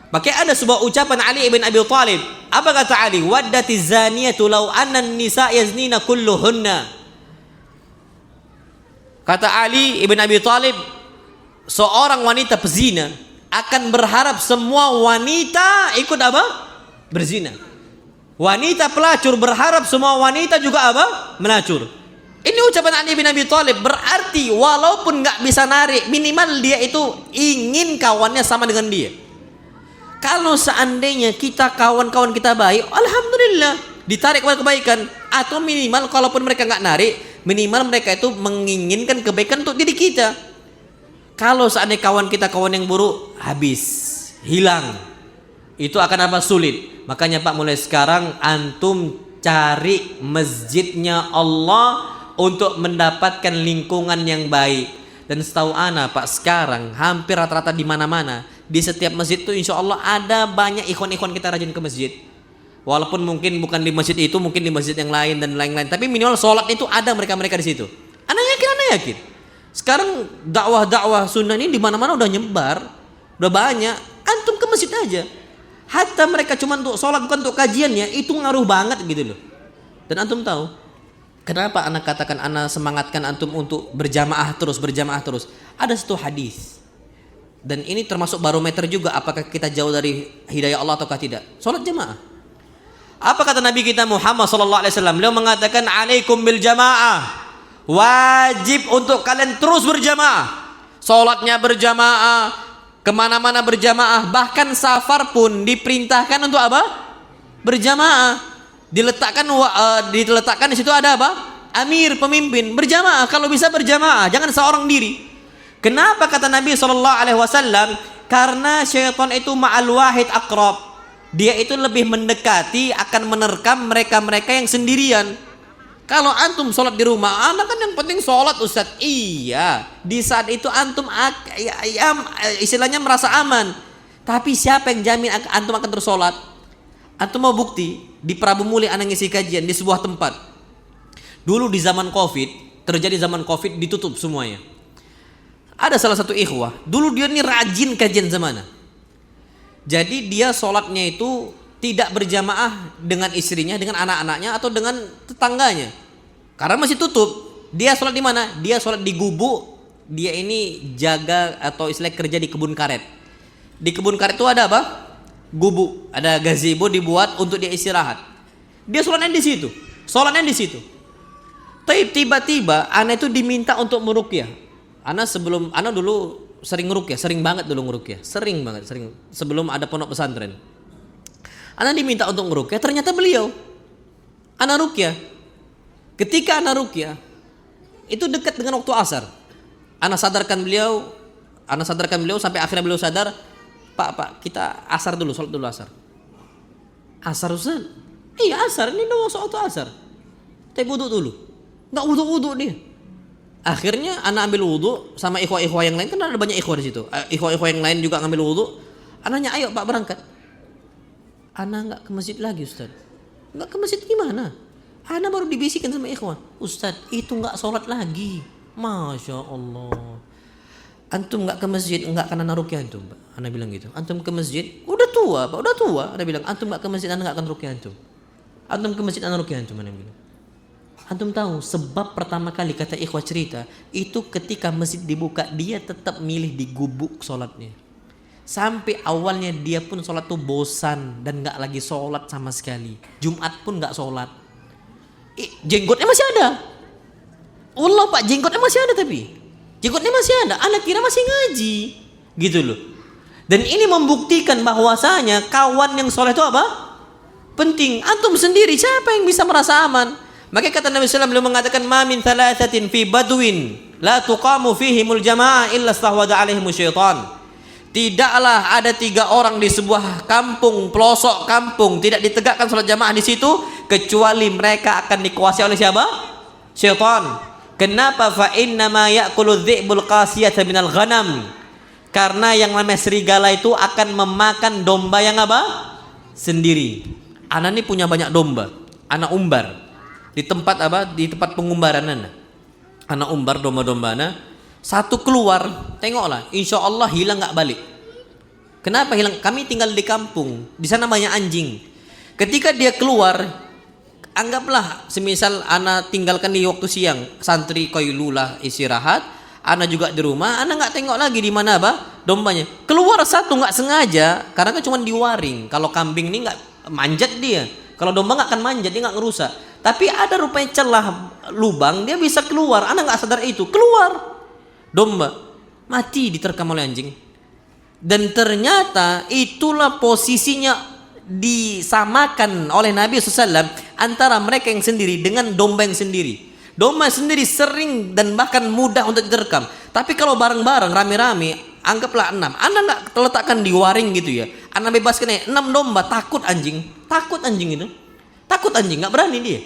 Makanya ada sebuah ucapan Ali ibn Abi Thalib. Apa kata Ali? Waddati zaniyatu law anna an-nisa yaznina kulluhunna. Kata Ali ibn Abi Thalib, seorang wanita pezina akan berharap semua wanita ikut apa? Berzina. Wanita pelacur berharap semua wanita juga apa? Melacur. Ini ucapan Ali bin Abi Thalib, berarti walaupun nggak bisa narik, minimal dia itu ingin kawannya sama dengan dia. Kalau seandainya kita kawan-kawan kita baik, alhamdulillah ditarik kepada kebaikan. Atau minimal kalaupun mereka nggak narik, minimal mereka itu menginginkan kebaikan untuk diri kita. Kalau seandainya kawan kita kawan yang buruk, habis, hilang. Itu akan apa? Sulit. Makanya Pak, mulai sekarang antum cari masjidnya Allah untuk mendapatkan lingkungan yang baik. Dan setahu ana Pak, sekarang hampir rata-rata di mana-mana, di setiap masjid itu insya Allah ada banyak ikhwan-ikhwan kita rajin ke masjid. Walaupun mungkin bukan di masjid itu, mungkin di masjid yang lain dan lain-lain, tapi minimal sholat itu ada mereka-mereka di situ. Ana yakin. Sekarang dakwah-dakwah sunnah ini di mana-mana udah nyebar, udah banyak. Antum ke masjid aja. Hatta mereka cuma untuk sholat, bukan untuk kajiannya, itu ngaruh banget gitu loh. Dan antum tahu kenapa anak katakan, anak semangatkan antum untuk berjamaah terus. Ada satu hadis. Dan ini termasuk barometer juga apakah kita jauh dari hidayah Allah ataukah tidak. Salat jamaah. Apa kata Nabi kita Muhammad sallallahu alaihi wasallam? Beliau mengatakan, "Alaikum bil jamaah." Wajib untuk kalian terus berjamaah. Salatnya berjamaah, kemana-mana berjamaah, bahkan safar pun diperintahkan untuk apa? Berjamaah. Diletakkan di situ ada apa? Amir, pemimpin, berjamaah. Kalau bisa berjamaah, jangan seorang diri. Kenapa kata Nabi SAW? Karena syaitan itu ma'al wahid aqrab. Dia itu lebih mendekati, akan menerkam mereka-mereka yang sendirian. Kalau antum sholat di rumah, anak kan yang penting sholat Ustaz. Iya, di saat itu antum istilahnya merasa aman. Tapi siapa yang jamin antum akan terus sholat? Antum mau bukti? Di Prabu Muli anak ngisi kajian di sebuah tempat. Dulu di zaman Covid, terjadi zaman Covid, ditutup semuanya. Ada salah satu ikhwah, dulu dia ini rajin kajian zamana. Jadi dia sholatnya itu tidak berjamaah dengan istrinya, dengan anak-anaknya atau dengan tetangganya. Karena masih tutup. Dia sholat di mana? Dia sholat di gubuk. Dia ini jaga atau istilah kerja di kebun karet. Di kebun karet itu ada apa? Gubuk, ada gazebo dibuat untuk dia istirahat. Dia sholatnya di situ. Tiba-tiba anak itu diminta untuk meruqyah. Anak dulu sering ngeruqyah, sering banget sebelum ada pondok pesantren. Anak diminta untuk ngeruqyah, ternyata beliau anak ruqyah. Ketika anak ruqyah itu dekat dengan waktu asar. Anak sadarkan beliau sampai akhirnya beliau sadar, Pak, kita asar dulu, sholat dulu asar. Asar Ustaz? Iya asar, ini udah waktu asar. Tapi wudhu dulu. Nggak wudhu dia. Akhirnya anak ambil wudhu sama ikhwah-ikhwah yang lain, kan ada banyak ikhwah di situ. Ikhwah-ikhwah yang lain juga ngambil wudhu. Anaknya, ayo Pak berangkat. Anak nggak ke masjid lagi Ustaz. Nggak ke masjid gimana? Anak baru dibisikin sama ikhwah, Ustaz itu nggak sholat lagi. Masya Allah. Antum nggak ke masjid, nggak akan anak ruqyah antum. Anak bilang gitu. Antum ke masjid, udah tua Pak, udah tua. Anak bilang, antum nggak ke masjid, anak nggak akan ruqyah antum. Antum ke masjid, anak ruqyah antum. Anak bilang. Antum tahu sebab pertama kali kata ikhwah cerita itu ketika masjid dibuka dia tetap milih di gubuk sholatnya. Sampai awalnya dia pun sholat tuh bosan dan nggak lagi sholat sama sekali. Jumat pun nggak sholat. Jenggotnya masih ada. Allah Pak, jenggotnya masih ada tapi. Jenggotnya masih ada, anak kira masih ngaji. Gitu loh. Dan ini membuktikan bahwasanya kawan yang soleh itu apa? Penting. Antum sendiri siapa yang bisa merasa aman? Maka kata Nabi SAW beliau mengatakan, ma min thalathatin fi badwin la tuqamu fihimul jamaah illa stahwada alaihimu syaitan. Tidaklah ada 3 orang di sebuah kampung, pelosok kampung, tidak ditegakkan sholat jamaah di situ kecuali mereka akan dikuasai oleh siapa? Syaitan. Kenapa? Fa inna ma ya'kulu dhi'bul qasiyata minal ghanam. Karena yang namanya serigala itu akan memakan domba yang apa? Sendiri. Anak ini punya banyak domba. Anak umbar. Di tempat apa? Di tempat pengumbaran anak umbar domba-domba anak. Satu keluar, tengoklah, insya Allah hilang nggak balik. Kenapa hilang? Kami tinggal di kampung, di sana banyak anjing. Ketika dia keluar, anggaplah semisal ana tinggalkan di waktu siang, santri koilulah istirahat, ana juga di rumah, ana nggak tengok lagi di mana dombanya. Keluar satu nggak sengaja, karena kan cuma diwaring. Kalau kambing ini nggak manjat dia, kalau domba nggak akan manjat, dia nggak ngerusak. Tapi ada rupanya celah lubang, dia bisa keluar. Ana nggak sadar itu, keluar domba mati diterkam oleh anjing. Dan ternyata itulah posisinya disamakan oleh Nabi SAW antara mereka yang sendiri dengan domba yang sendiri. Domba yang sendiri sering dan bahkan mudah untuk diterkam. Tapi kalau bareng-bareng rame-rame, anggaplah 6, Anda nggak letakkan di waring gitu ya, Anda bebaskan 6 domba, takut anjing itu, takut anjing, nggak berani dia.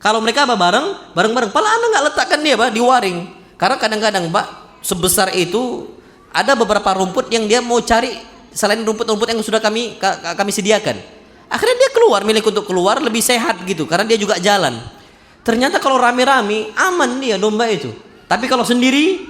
Kalau mereka bareng-bareng, pala Anda nggak letakkan dia di waring, karena kadang-kadang sebesar itu ada beberapa rumput yang dia mau cari selain rumput-rumput yang sudah kami sediakan. Akhirnya dia keluar, milik untuk keluar lebih sehat gitu, karena dia juga jalan. Ternyata kalau rame-rame aman dia domba itu. Tapi kalau sendiri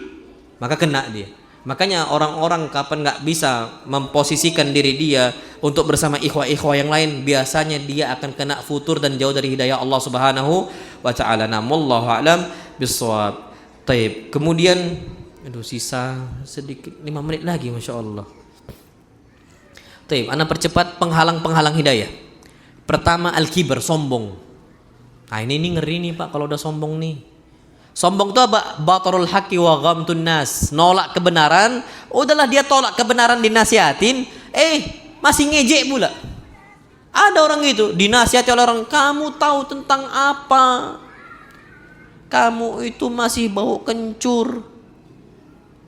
maka kena dia. Makanya orang-orang kapan nggak bisa memposisikan diri dia untuk bersama ikhwah-ikhwah yang lain, biasanya dia akan kena futur dan jauh dari hidayah Allah Subhanahu wa taala. Wallahu a'lam bissawab. Taib. Kemudian sisa sedikit 5 menit lagi, Masya Allah. Taib, ana percepat penghalang-penghalang hidayah. Pertama al-kibar, sombong. Nah ini ngeri nih Pak kalau udah sombong nih. Sombong itu apa? Batarul haqqi wa ghamtun nas. Nolak kebenaran, udahlah dia tolak kebenaran dinasihatin, masih ngejek pula. Ada orang gitu, dinasihati oleh orang, kamu tahu tentang apa? Kamu itu masih bau kencur.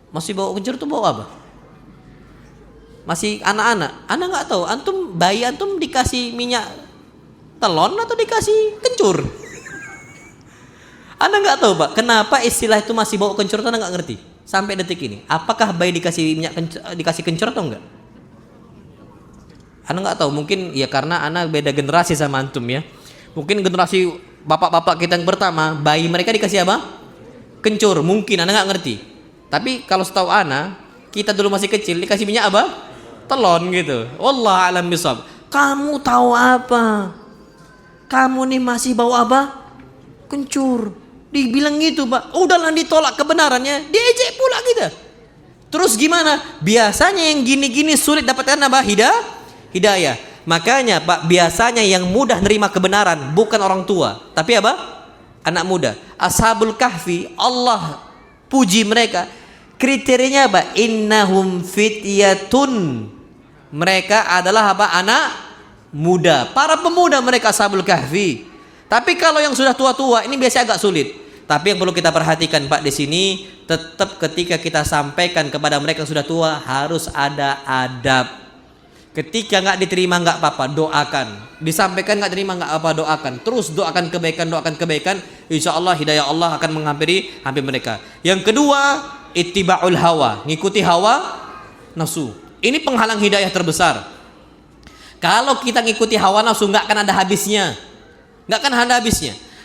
Masih bau kencur itu bau apa? Masih anak-anak. Anak nggak tahu. Antum bayi antum dikasih minyak telon atau dikasih kencur? Anda nggak tahu Pak, kenapa istilah itu masih bau kencur? Anda nggak ngerti sampai detik ini. Apakah bayi dikasih minyak dikasih kencur atau enggak? Anda nggak tahu. Mungkin ya karena Anda beda generasi sama antum ya. Mungkin generasi bapak-bapak kita yang pertama, bayi mereka dikasih apa? Kencur. Mungkin Anda nggak ngerti. Tapi kalau setahu ana, kita dulu masih kecil dikasih minyak apa? Telon gitu. Wallahu a'lam bishawab. Kamu tahu apa? Kamu nih masih bau apa? Kencur. Dibilang gitu Pak. Udahlah ditolak kebenarannya, diejek pula kita. Terus gimana? Biasanya yang gini-gini sulit dapatkan apa? Hidayah. Makanya Pak, biasanya yang mudah nerima kebenaran bukan orang tua, tapi apa? Anak muda. Ashabul Kahfi, Allah puji mereka. Kriterianya apa? Innahum fityatun. Mereka adalah apa? Anak muda. Para pemuda mereka Ashabul Kahfi. Tapi kalau yang sudah tua-tua ini biasanya agak sulit. Tapi yang perlu kita perhatikan Pak di sini, tetap ketika kita sampaikan kepada mereka yang sudah tua harus ada adab. Ketika nggak diterima nggak apa-apa, doakan. Disampaikan nggak terima nggak apa, doakan. Terus doakan kebaikan. Insya Allah hidayah Allah akan menghampiri mereka. Yang kedua, ittiba'ul hawa, ngikuti hawa nafsu. Ini penghalang hidayah terbesar. Kalau kita ngikuti hawa nafsu nggak akan ada habisnya,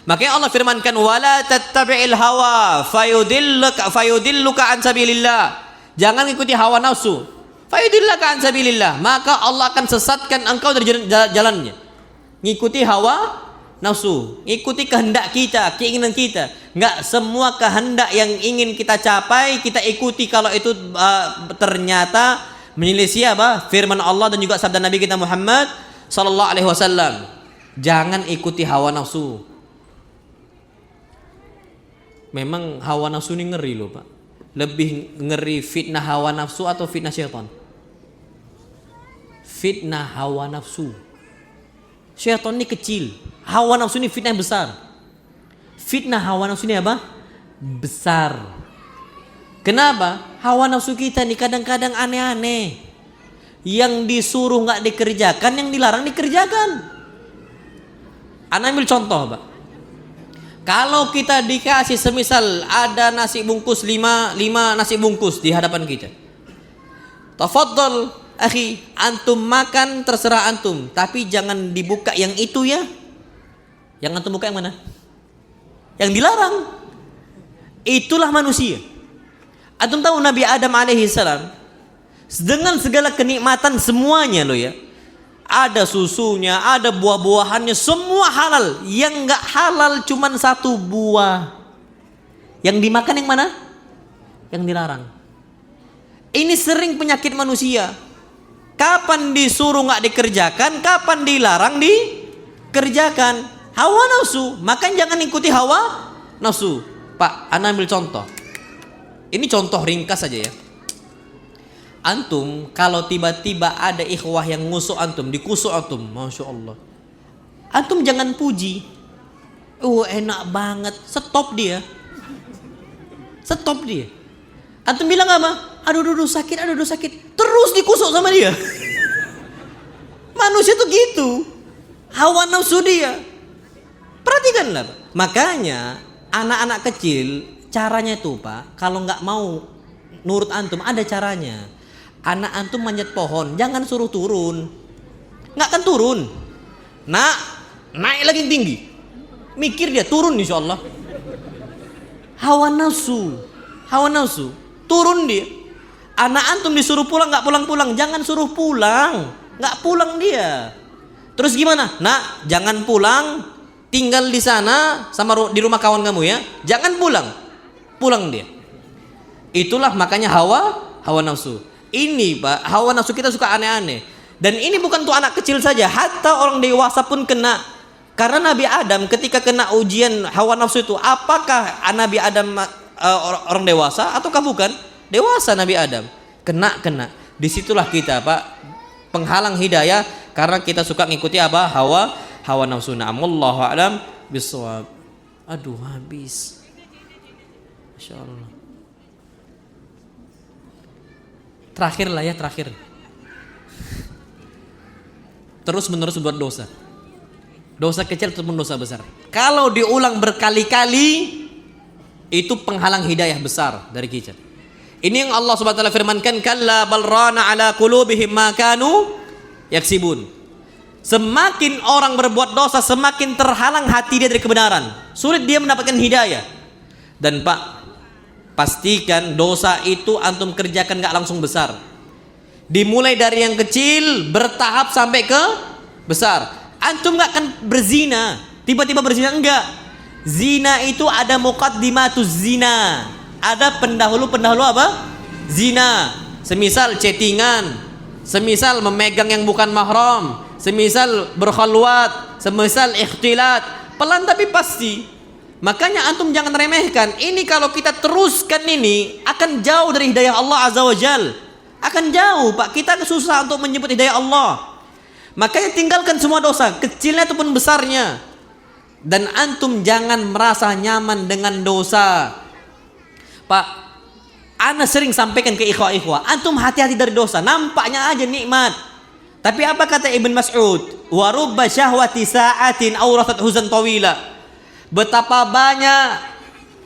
Makanya Allah firmankan, wala tattabi'il hawa fayudilluka an sabilillah. Jangan ngikuti hawa nafsu. Fayudillaka an sabilillah, maka Allah akan sesatkan engkau dari jalannya. Ngikuti hawa nafsu, ikuti kehendak kita, keinginan kita. Enggak semua kehendak yang ingin kita capai kita ikuti kalau itu ternyata menyelisih apa? Firman Allah dan juga sabda Nabi kita Muhammad sallallahu alaihi wasallam. Jangan ikuti hawa nafsu. Memang hawa nafsu ini ngeri loh Pak. Lebih ngeri fitnah hawa nafsu atau fitnah syaitan? Fitnah hawa nafsu. Syaitan ini kecil, hawa nafsu ini fitnah yang besar. Fitnah hawa nafsu ini apa? Besar. Kenapa? Hawa nafsu kita ini kadang-kadang aneh-aneh. Yang disuruh nggak dikerjakan, yang dilarang dikerjakan. Ana ambil contoh Pak. Kalau kita dikasih semisal ada nasi bungkus 5 nasi bungkus di hadapan kita. Tafadhal akhi, antum makan terserah antum, tapi jangan dibuka yang itu ya. Yang antum buka yang mana? Yang dilarang. Itulah manusia. Antum tahu Nabi Adam alaihi salam dengan segala kenikmatan semuanya loh ya. Ada susunya, ada buah-buahannya, semua halal. Yang enggak halal cuman satu buah. Yang dimakan yang mana? Yang dilarang. Ini sering penyakit manusia. Kapan disuruh enggak dikerjakan, kapan dilarang dikerjakan. Hawa nafsu, makanya jangan ikuti hawa nafsu. Pak, ana ambil contoh. Ini contoh ringkas saja ya. Antum kalau tiba-tiba ada ikhwah yang ngusuk antum, dikusuk antum, Masya Allah, antum jangan puji. Enak banget. Stop dia. Stop dia. Antum bilang apa? Aduh sakit, aduh sakit. Terus dikusuk sama dia. Manusia tuh gitu. Hawa nafsu dia. Perhatikanlah. Makanya anak-anak kecil caranya itu Pak, kalau nggak mau nurut antum ada caranya. Anak antum manjat pohon, jangan suruh turun. Nggak akan turun. Naik lagi tinggi. Mikir dia turun insya Allah. Hawa nafsu. Turun dia. Anak antum disuruh pulang nggak pulang-pulang, jangan suruh pulang. Nggak pulang dia. Terus gimana? Jangan pulang. Tinggal di sana sama di rumah kawan kamu ya. Jangan pulang. Pulang dia. Itulah makanya hawa nafsu. Ini Pak, hawa nafsu kita suka aneh-aneh. Dan ini bukan untuk anak kecil saja, hatta orang dewasa pun kena. Karena Nabi Adam ketika kena ujian hawa nafsu itu, apakah Nabi Adam orang dewasa ataukah bukan? Dewasa Nabi Adam. Kena. Disitulah kita Pak, penghalang hidayah karena kita suka ngikuti apa? Hawa nafsu. Wallahu a'lam bishawab. Aduh habis. Masya Allah. Terakhir. Terus menerus buat dosa. Dosa kecil ataupun dosa besar. Kalau diulang berkali-kali, itu penghalang hidayah besar dari kita. Ini yang Allah Subhanahu wa taala firmankan, kalla bal rana ala qulubihim ma kanu yaksibun. Semakin orang berbuat dosa, semakin terhalang hati dia dari kebenaran. Sulit dia mendapatkan hidayah. Dan Pak, pastikan dosa itu antum kerjakan gak langsung besar. Dimulai dari yang kecil, bertahap sampai ke besar. Antum gak akan berzina tiba-tiba berzina, enggak. Zina itu ada muqaddimatuz zina, ada pendahulu apa? Zina. Semisal chattingan, semisal memegang yang bukan mahram, semisal berkhalwat, semisal ikhtilat. Pelan tapi pasti. Makanya antum jangan remehkan. Ini kalau kita teruskan ini akan jauh dari hidayah Allah Azza wa Jal. Akan jauh Pak. Kita susah untuk menyebut hidayah Allah. Makanya tinggalkan semua dosa, kecilnya ataupun besarnya. Dan antum jangan merasa nyaman dengan dosa. Pak, ana sering sampaikan ke ikhwah-ikhwah, antum hati-hati dari dosa. Nampaknya aja nikmat. Tapi apa kata Ibn Mas'ud? Wa rubba syahwati sa'atin awrathat huzan tawila. Betapa banyak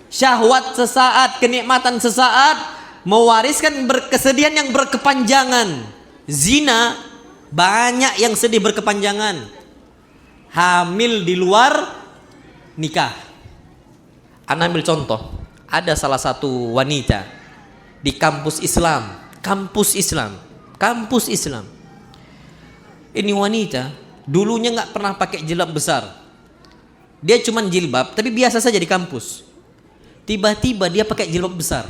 syahwat sesaat, kenikmatan sesaat mewariskan kesedihan yang berkepanjangan. Zina, banyak yang sedih berkepanjangan. Hamil di luar nikah. Ana ambil contoh, ada salah satu wanita di kampus Islam. Ini wanita dulunya nggak pernah pakai jilbab besar. Dia cuman jilbab tapi biasa saja di kampus. Tiba-tiba dia pakai jilbab besar.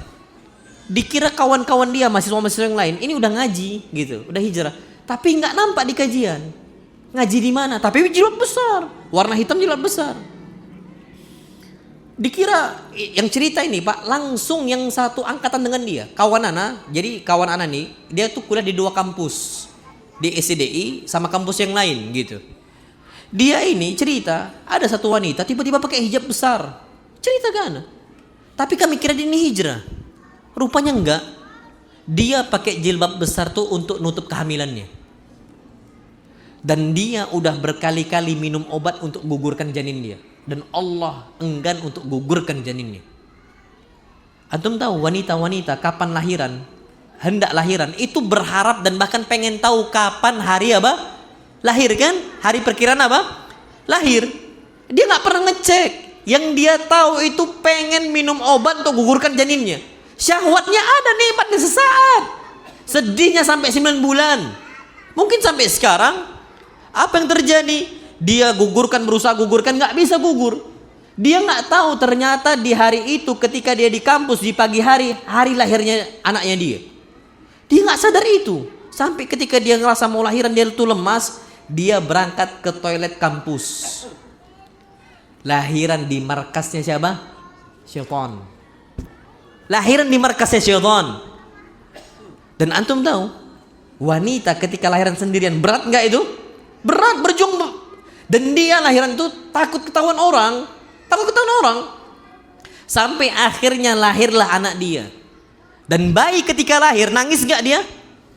Dikira kawan-kawan dia mahasiswa-mahasiswa yang lain ini udah ngaji gitu, udah hijrah. Tapi nggak nampak di kajian. Ngaji di mana? Tapi jilbab besar, warna hitam jilbab besar. Dikira yang cerita ini Pak langsung yang satu angkatan dengan dia, kawan Ana. Jadi kawan Ana nih dia tuh kuliah di 2 kampus, di SCDI sama kampus yang lain gitu. Dia ini cerita ada satu wanita tiba-tiba pakai hijab besar. Cerita kan? Tapi kami kira dia ini hijrah. Rupanya enggak. Dia pakai jilbab besar tuh untuk nutup kehamilannya. Dan dia udah berkali-kali minum obat untuk gugurkan janin dia. Dan Allah enggan untuk gugurkan janinnya. Antum tahu wanita-wanita kapan lahiran, hendak lahiran itu berharap dan bahkan pengen tahu kapan hari apa? Lahir kan? Hari perkiraan apa? Lahir. Dia nggak pernah ngecek. Yang dia tahu itu pengen minum obat untuk gugurkan janinnya. Syahwatnya ada, nikmatnya sesaat. Sedihnya sampai 9 bulan. Mungkin sampai sekarang apa yang terjadi? Dia berusaha gugurkan, nggak bisa gugur. Dia nggak tahu ternyata di hari itu ketika dia di kampus di pagi hari lahirnya anaknya dia. Dia nggak sadar itu. Sampai ketika dia ngerasa mau lahiran dia tuh lemas, dia berangkat ke toilet kampus. Lahiran di markasnya siapa? Syaitan. Lahiran di markasnya syaitan. Dan antum tahu, wanita ketika lahiran sendirian berat nggak itu? Berat, berjuang. Dan dia lahiran itu takut ketahuan orang. Sampai akhirnya lahirlah anak dia. Dan bayi ketika lahir nangis nggak dia?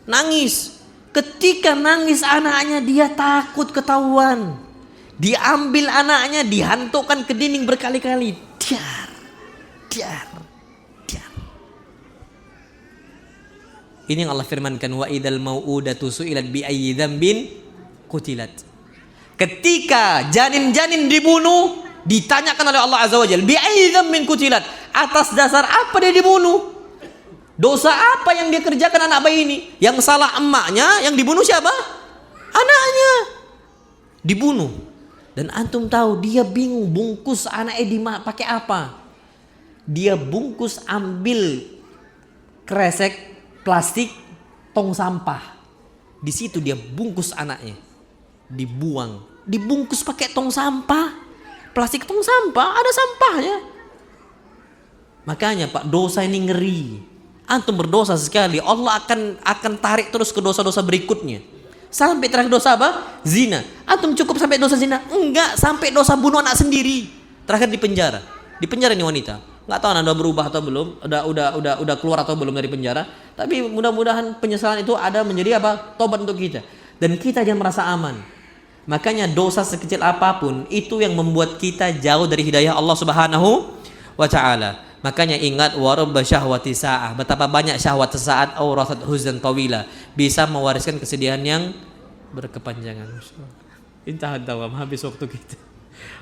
Nangis. Ketika nangis anaknya dia takut ketahuan. Diambil anaknya, dihantukkan ke dinding berkali-kali. Diar. Ini yang Allah firmankan, wa idal mau'udatu su'ilat bi ayyi dzambin qutilat. Ketika janin-janin dibunuh, ditanyakan oleh Allah Azza wa Jalla, bi ayyi dzambin qutilat, atas dasar apa dia dibunuh? Dosa apa yang dia kerjakan anak bayi ini? Yang salah emaknya, yang dibunuh siapa? Anaknya. Dibunuh. Dan antum tahu dia bingung bungkus anaknya pakai apa? Dia bungkus ambil kresek plastik tong sampah. Di situ dia bungkus anaknya. Dibuang. Dibungkus pakai tong sampah. Plastik tong sampah, ada sampahnya. Makanya Pak, dosa ini ngeri. Antum berdosa sekali, Allah akan tarik terus ke dosa-dosa berikutnya. Sampai terakhir dosa apa? Zina. Antum cukup sampai dosa zina? Enggak, sampai dosa bunuh anak sendiri. Terakhir di penjara. Di penjara ini wanita. Enggak tahu Anda berubah atau belum, udah keluar atau belum dari penjara. Tapi mudah-mudahan penyesalan itu ada menjadi apa? Tobat untuk kita. Dan kita jangan merasa aman. Makanya dosa sekecil apapun itu yang membuat kita jauh dari hidayah Allah Subhanahu wa taala. Makanya ingat warubba syahwati sa'ah, betapa banyak syahwat sesaat awrasat huzan tawila, bisa mewariskan kesedihan yang berkepanjangan. Intahat dawam, habis waktu kita.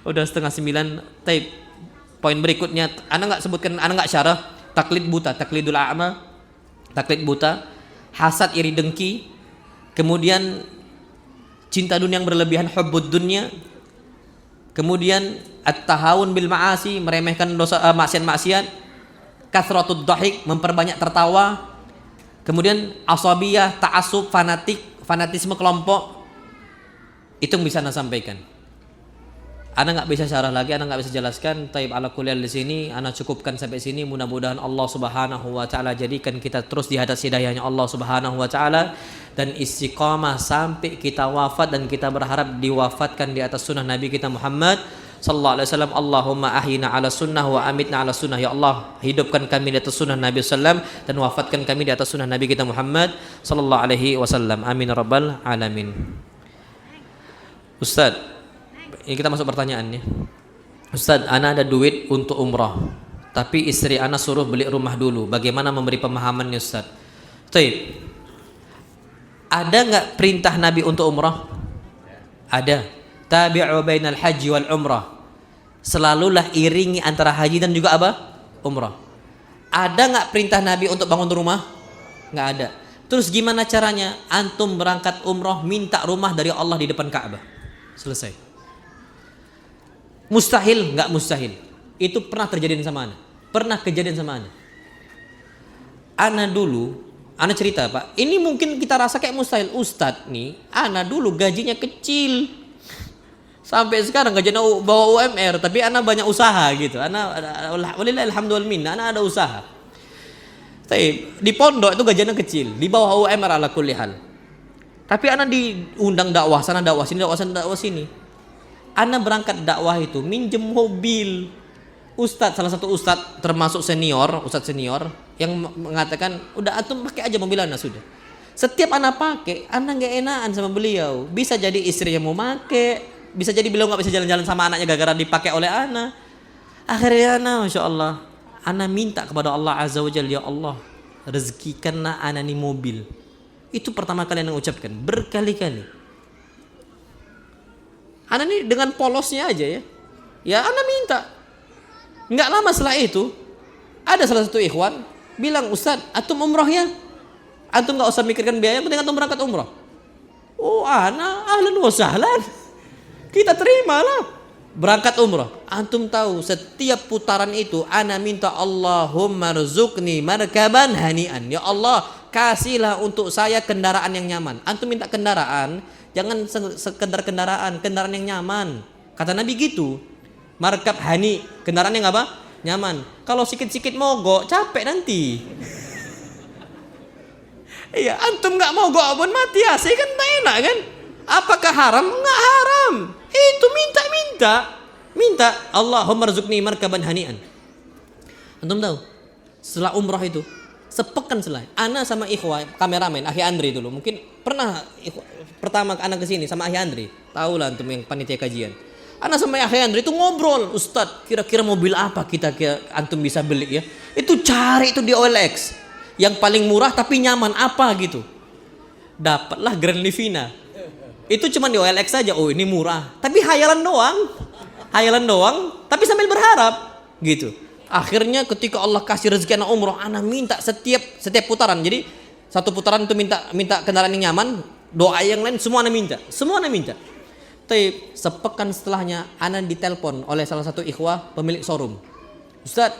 Udah 8:30. Taib. Poin berikutnya, ana enggak sebutkan, ana enggak syarah taklid buta, taklidul a'ma, taklid buta, hasad iri dengki, kemudian cinta dunia yang berlebihan, hubbud dunya, kemudian at-tahawun bil ma'asi, meremehkan dosa maksiat-maksiat, kathratud dhahik, memperbanyak tertawa, kemudian asabiyah, ta'assub, fanatisme kelompok. Itu yang bisa Anda sampaikan. Anda nggak bisa syarah lagi, Anda nggak bisa jelaskan. Taib ala kuliah di sini, Anda cukupkan sampai sini. Mudah-mudahan Allah Subhanahu wa taala jadikan kita terus di atas hidayahnya Allah Subhanahu wa taala dan istiqamah sampai kita wafat, dan kita berharap diwafatkan di atas sunnah Nabi kita Muhammad sallallahu alaihi wasallam. Allahumma ahyina ala sunnah wa amitna ala sunnah. Ya Allah, hidupkan kami di atas sunnah Nabi sallam dan wafatkan kami di atas sunnah Nabi kita Muhammad sallallahu alaihi wasallam. Amin rabbal alamin. Ustaz, ini kita masuk pertanyaannya. Ustaz, ana ada duit untuk umrah, tapi istri ana suruh beli rumah dulu. Bagaimana memberi pemahamannya Ustaz? Taib. Ada nggak perintah Nabi untuk umrah? Ada. Tabi'u bainal haji wal umrah. Selalulah iringi antara haji dan juga apa? Umrah. Ada nggak perintah Nabi untuk bangun rumah? Nggak ada. Terus gimana caranya? Antum berangkat umrah, minta rumah dari Allah di depan Ka'bah. Selesai. Mustahil? Nggak mustahil. Itu pernah terjadi sama ana. Pernah kejadian sama ana. Ana dulu, ana cerita Pak, ini mungkin kita rasa kayak mustahil. Ustadz nih, ana dulu gajinya kecil. Sampai sekarang gajinya bawa UMR, tapi ana banyak usaha gitu. Ana walillahi alhamdulillah minna, ana ada usaha. Tapi di pondok itu gajinya kecil, di bawah UMR ala kulli hal. Tapi ana diundang dakwah sana, dakwah sini, dakwah sana, dakwah sini. Ana berangkat dakwah itu minjem mobil. Ustadz, salah satu ustadz termasuk senior, ustadz senior yang mengatakan, udah antum pakai aja mobil ana sudah. Setiap ana pakai, ana nggak enakan sama beliau. Bisa jadi istrinya mau pakai, bisa jadi beliau nggak bisa jalan-jalan sama anaknya gara-gara dipakai oleh ana. Akhirnya ana, masya Allah, ana minta kepada Allah Azza wa Jalla, ya Allah, rezekikanlah ana nih mobil. Itu pertama kali ana ucapkan, berkali-kali. Ana nih dengan polosnya aja ya ana minta. Nggak lama setelah itu, ada salah satu ikhwan bilang, Ustaz, antum umroh ya? Antum nggak usah mikirkan biaya, penting antum berangkat umroh. Oh, ana ahlan wa sahlan. Kita terimalah. Berangkat umroh. Antum tahu setiap putaran itu ana minta Allahumma rzuqni markaban hanian. Ya Allah, kasihlah untuk saya kendaraan yang nyaman. Antum minta kendaraan, jangan sekedar kendaraan yang nyaman. Kata Nabi gitu. Markab hani, kendaraan yang apa? Nyaman. Kalau sikit-sikit mogok, capek nanti. Iya, antum nggak mogok pun mati AC kan tak enak kan? Apakah haram? Nggak haram. Itu minta Allahumma rzuqni markaban hanian. Antum tahu? Setelah umrah itu, sepekan setelah, ana sama ikhwah kameramen Akhi Andri dulu, mungkin pernah pertama ana kesini sama Akhi Andri, tahu lah antum yang panitia kajian. Ana sama Akhi Andri itu ngobrol, Ustadz, kira-kira mobil apa antum bisa beli ya? Itu cari itu di OLX, yang paling murah tapi nyaman apa gitu. Dapatlah Grand Livina. Itu cuma di OLX saja. Oh, ini murah. Tapi hayalan doang, tapi sambil berharap gitu. Akhirnya ketika Allah kasih rezeki anak umroh, anak minta setiap putaran. Jadi satu putaran itu minta kendaraan yang nyaman, doa yang lain semua anak minta. Tapi sepekan setelahnya anak ditelepon oleh salah satu ikhwah pemilik showroom. Ustaz,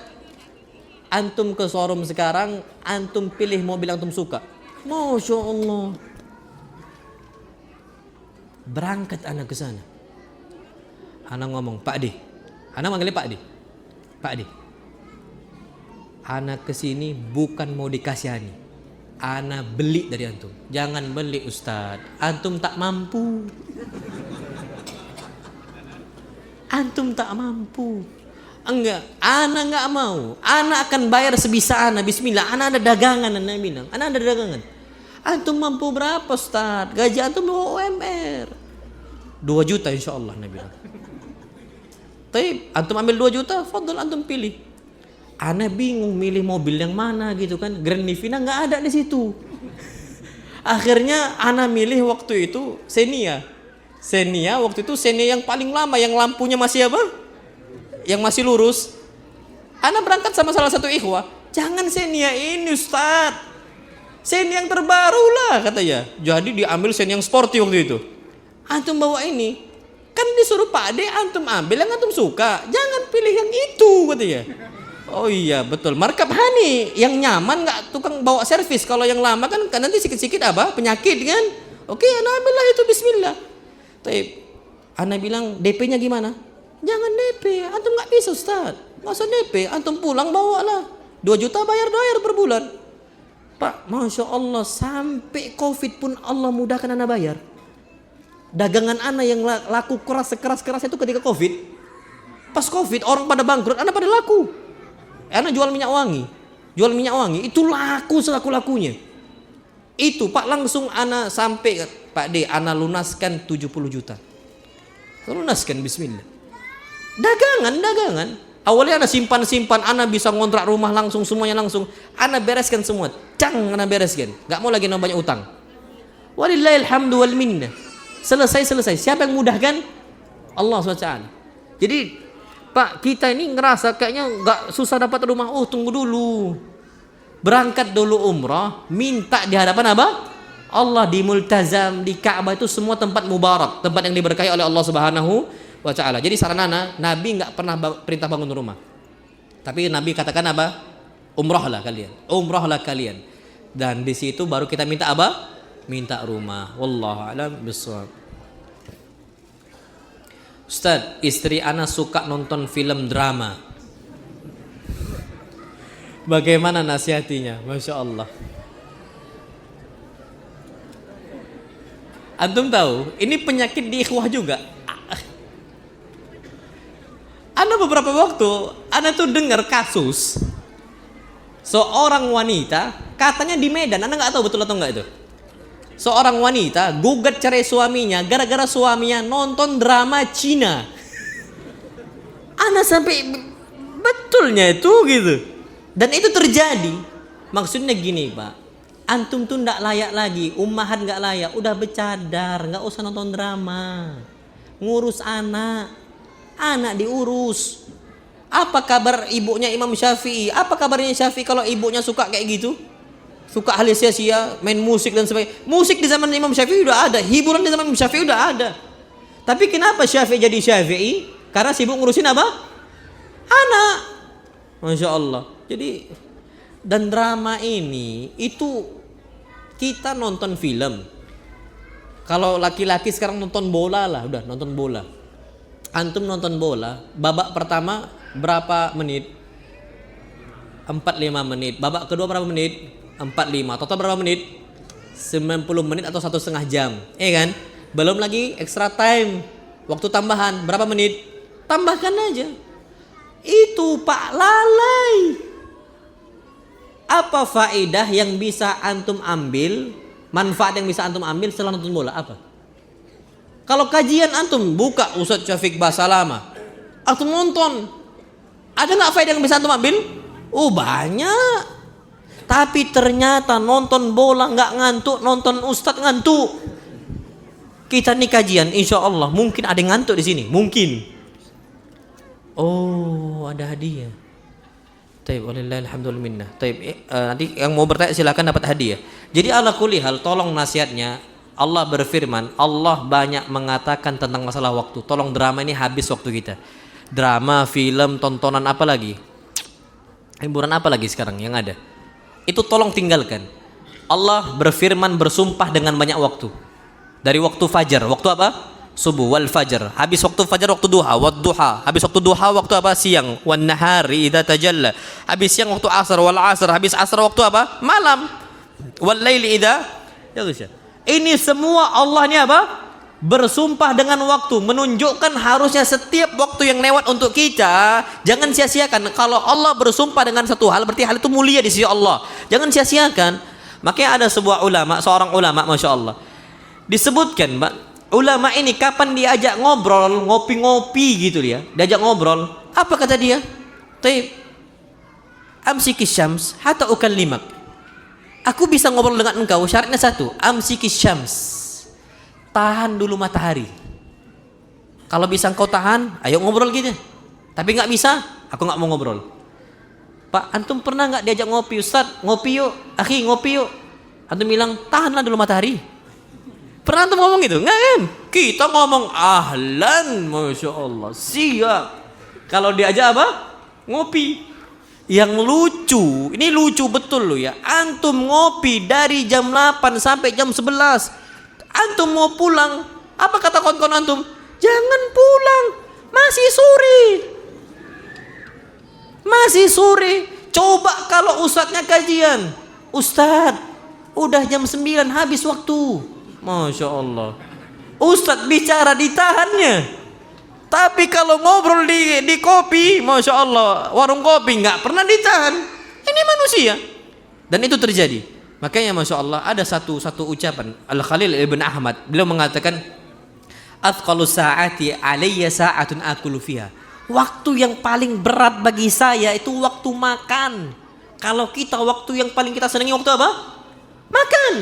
antum ke showroom sekarang, antum pilih mobil yang antum suka. Masya Allah. Berangkat anak ke sana. Anak ngomong, Pak D. Anak manggilnya Pak D. Pak D. Anak kesini bukan mau dikasihani. Anak beli dari antum. Jangan beli Ustaz. Antum tak mampu. Enggak, anak enggak mau. Anak akan bayar sebisa anak. Bismillah, anak ada dagangan, anak bilang. Anak ada dagangan. Antum mampu berapa Ustaz? Gaji antum UMR 2 juta insya Allah, Nabi bilang. Tapi antum ambil 2 juta, fadl antum pilih. Ana bingung milih mobil yang mana gitu kan. Grand Livina nggak ada di situ. Akhirnya ana milih waktu itu Xenia waktu itu Xenia yang paling lama, yang lampunya masih apa? Yang masih lurus. Ana berangkat sama salah satu ikhwah. Jangan Xenia ini Ustaz. Xenia yang terbaru lah katanya. Jadi diambil Xenia yang sporty waktu itu. Antum bawa ini. Kan disuruh Pak D antum ambil yang antum suka. Jangan pilih yang itu katanya. Oh iya betul. Markab hani yang nyaman, nggak tukang bawa servis. Kalau yang lama kan nanti sikit-sikit apa? Penyakit kan. Oke, ana ambillah itu bismillah. Tapi ana bilang DP-nya gimana? Jangan DP. Antum nggak bisa Ustaz. Nggak usah DP. Antum pulang bawalah. 2 juta bayar per bulan. Pak, Masya Allah, sampai Covid pun Allah mudahkan anak bayar. Dagangan anak yang laku keras itu ketika Covid. Pas Covid orang pada bangkrut, anak pada laku. Anak jual minyak wangi, itu laku selaku-lakunya. Itu Pak langsung anak sampai, Pak D, anak lunaskan 70 juta. Lunaskan, bismillah. Dagangan. Awalnya anak simpan, anak bisa ngontrak rumah langsung, semuanya langsung. Anak bereskan semua, anak bereskan. Gak mau lagi banyak utang. Walillahilhamdu wal minnah. Selesai. Siapa yang mudahkan? Allah SWT. Jadi Pak, kita ini ngerasa kayaknya gak susah dapat rumah. Oh, tunggu dulu. Berangkat dulu umrah, minta di hadapan apa? Allah, di Multazam, di Ka'bah, itu semua tempat mubarak, tempat yang diberkahi oleh Allah Subhanahu wa ta'ala. Jadi saran anak, Nabi nggak pernah perintah bangun rumah. Tapi Nabi katakan apa? Umrahlah kalian. Dan di situ baru kita minta apa? Minta rumah. Wallahu a'lam bishawab. Ustaz, istri anak suka nonton film drama. Bagaimana nasihatinya? Masya Allah. Antum tahu, ini penyakit di ikhwah juga. Ana beberapa waktu, Ana tuh dengar kasus seorang wanita, katanya di Medan, Ana nggak tahu betul atau enggak itu. Seorang wanita gugat cerai suaminya gara-gara suaminya nonton drama Cina. Ana sampai betulnya itu gitu. Dan itu terjadi. Maksudnya gini Pak, antum tuh nggak layak lagi, ummahat nggak layak, udah bercadar, nggak usah nonton drama, ngurus anak diurus. Apa kabar ibunya Imam Syafi'i? Apa kabarnya Syafi'i kalau ibunya suka kayak gitu? Suka hal sia-sia, main musik dan sebagainya. Musik di zaman Imam Syafi'i udah ada, hiburan di zaman Imam Syafi'i udah ada. Tapi kenapa Syafi'i jadi Syafi'i? Karena sibuk ngurusin apa? Anak. Masya Allah. Jadi, dan drama ini itu kita nonton film. Kalau laki-laki sekarang nonton bola lah, udah nonton bola. Antum nonton bola, babak pertama berapa menit? 45 menit. Babak kedua berapa menit? 45. Total berapa menit? 90 menit atau 1,5 jam. Kan? Belum lagi extra time. Waktu tambahan berapa menit? Tambahkan aja. Itu Pak lalai. Apa faedah yang bisa antum ambil? Manfaat yang bisa antum ambil setelah nonton bola apa? Kalau kajian antum buka Ustadz Syafiq Basalama, antum nonton, ada nggak faedah yang bisa antum ambil? Oh banyak. Tapi ternyata nonton bola nggak ngantuk, nonton Ustadz ngantuk. Kita nih kajian, insya Allah mungkin ada yang ngantuk di sini, mungkin. Oh ada hadiah. Taib, alhamdulillah. Taib, nanti yang mau bertanya silakan dapat hadiah. Jadi ala kulli hal, tolong nasihatnya. Allah berfirman, Allah banyak mengatakan tentang masalah waktu. Tolong drama ini habis waktu kita. Drama, film, tontonan apa lagi? Hiburan apa lagi sekarang yang ada? Itu tolong tinggalkan. Allah berfirman bersumpah dengan banyak waktu. Dari waktu fajar, waktu apa? Subuh wal fajar. Habis waktu fajar waktu duha, wad duha. Habis waktu duha waktu apa? Siang. Wan nahari idza tajalla. Habis siang waktu asar wal asar. Habis asar waktu apa? Malam. Wal laili idza yaghsha. Ini semua Allah ini apa? Bersumpah dengan waktu, menunjukkan harusnya setiap waktu yang lewat untuk kita jangan sia-siakan. Kalau Allah bersumpah dengan satu hal, berarti hal itu mulia di sisi Allah. Jangan sia-siakan. Makanya ada sebuah ulama, seorang ulama, masya Allah, disebutkan, Mbak, ulama ini kapan diajak ngobrol, ngopi-ngopi gitu dia, diajak ngobrol, apa kata dia? Taib, amsikis syams hatta ukallimak. Aku bisa ngobrol dengan engkau, syaratnya satu, amsikis syams, tahan dulu matahari. Kalau bisa engkau tahan, ayo ngobrol gitu. Tapi nggak bisa, aku nggak mau ngobrol. Pak, antum pernah nggak diajak ngopi? Ustaz, ngopi yuk, akhi ngopi yuk. Antum bilang, tahanlah dulu matahari. Pernah antum ngomong gitu? Nggak kan? Kita ngomong ahlan, masya Allah, siap. Kalau diajak apa? Ngopi. Yang lucu, ini lucu betul loh ya. Antum ngopi dari jam 8 sampai jam 11. Antum mau pulang, apa kata kawan-kawan antum? Jangan pulang, masih sore. Masih sore. Coba kalau ustadznya kajian, Ustadz, udah jam 9 habis waktu. Masya Allah. Ustadz bicara ditahannya. Tapi kalau ngobrol di kopi, masya Allah, warung kopi nggak pernah ditahan. Ini manusia. Dan itu terjadi. Makanya masya Allah ada satu ucapan Al Khalil ibn Ahmad. Beliau mengatakan, "Athqalu sa'ati alayya sa'atun akulu fiha." Waktu yang paling berat bagi saya itu waktu makan. Kalau kita waktu yang paling kita senangi waktu apa? Makan.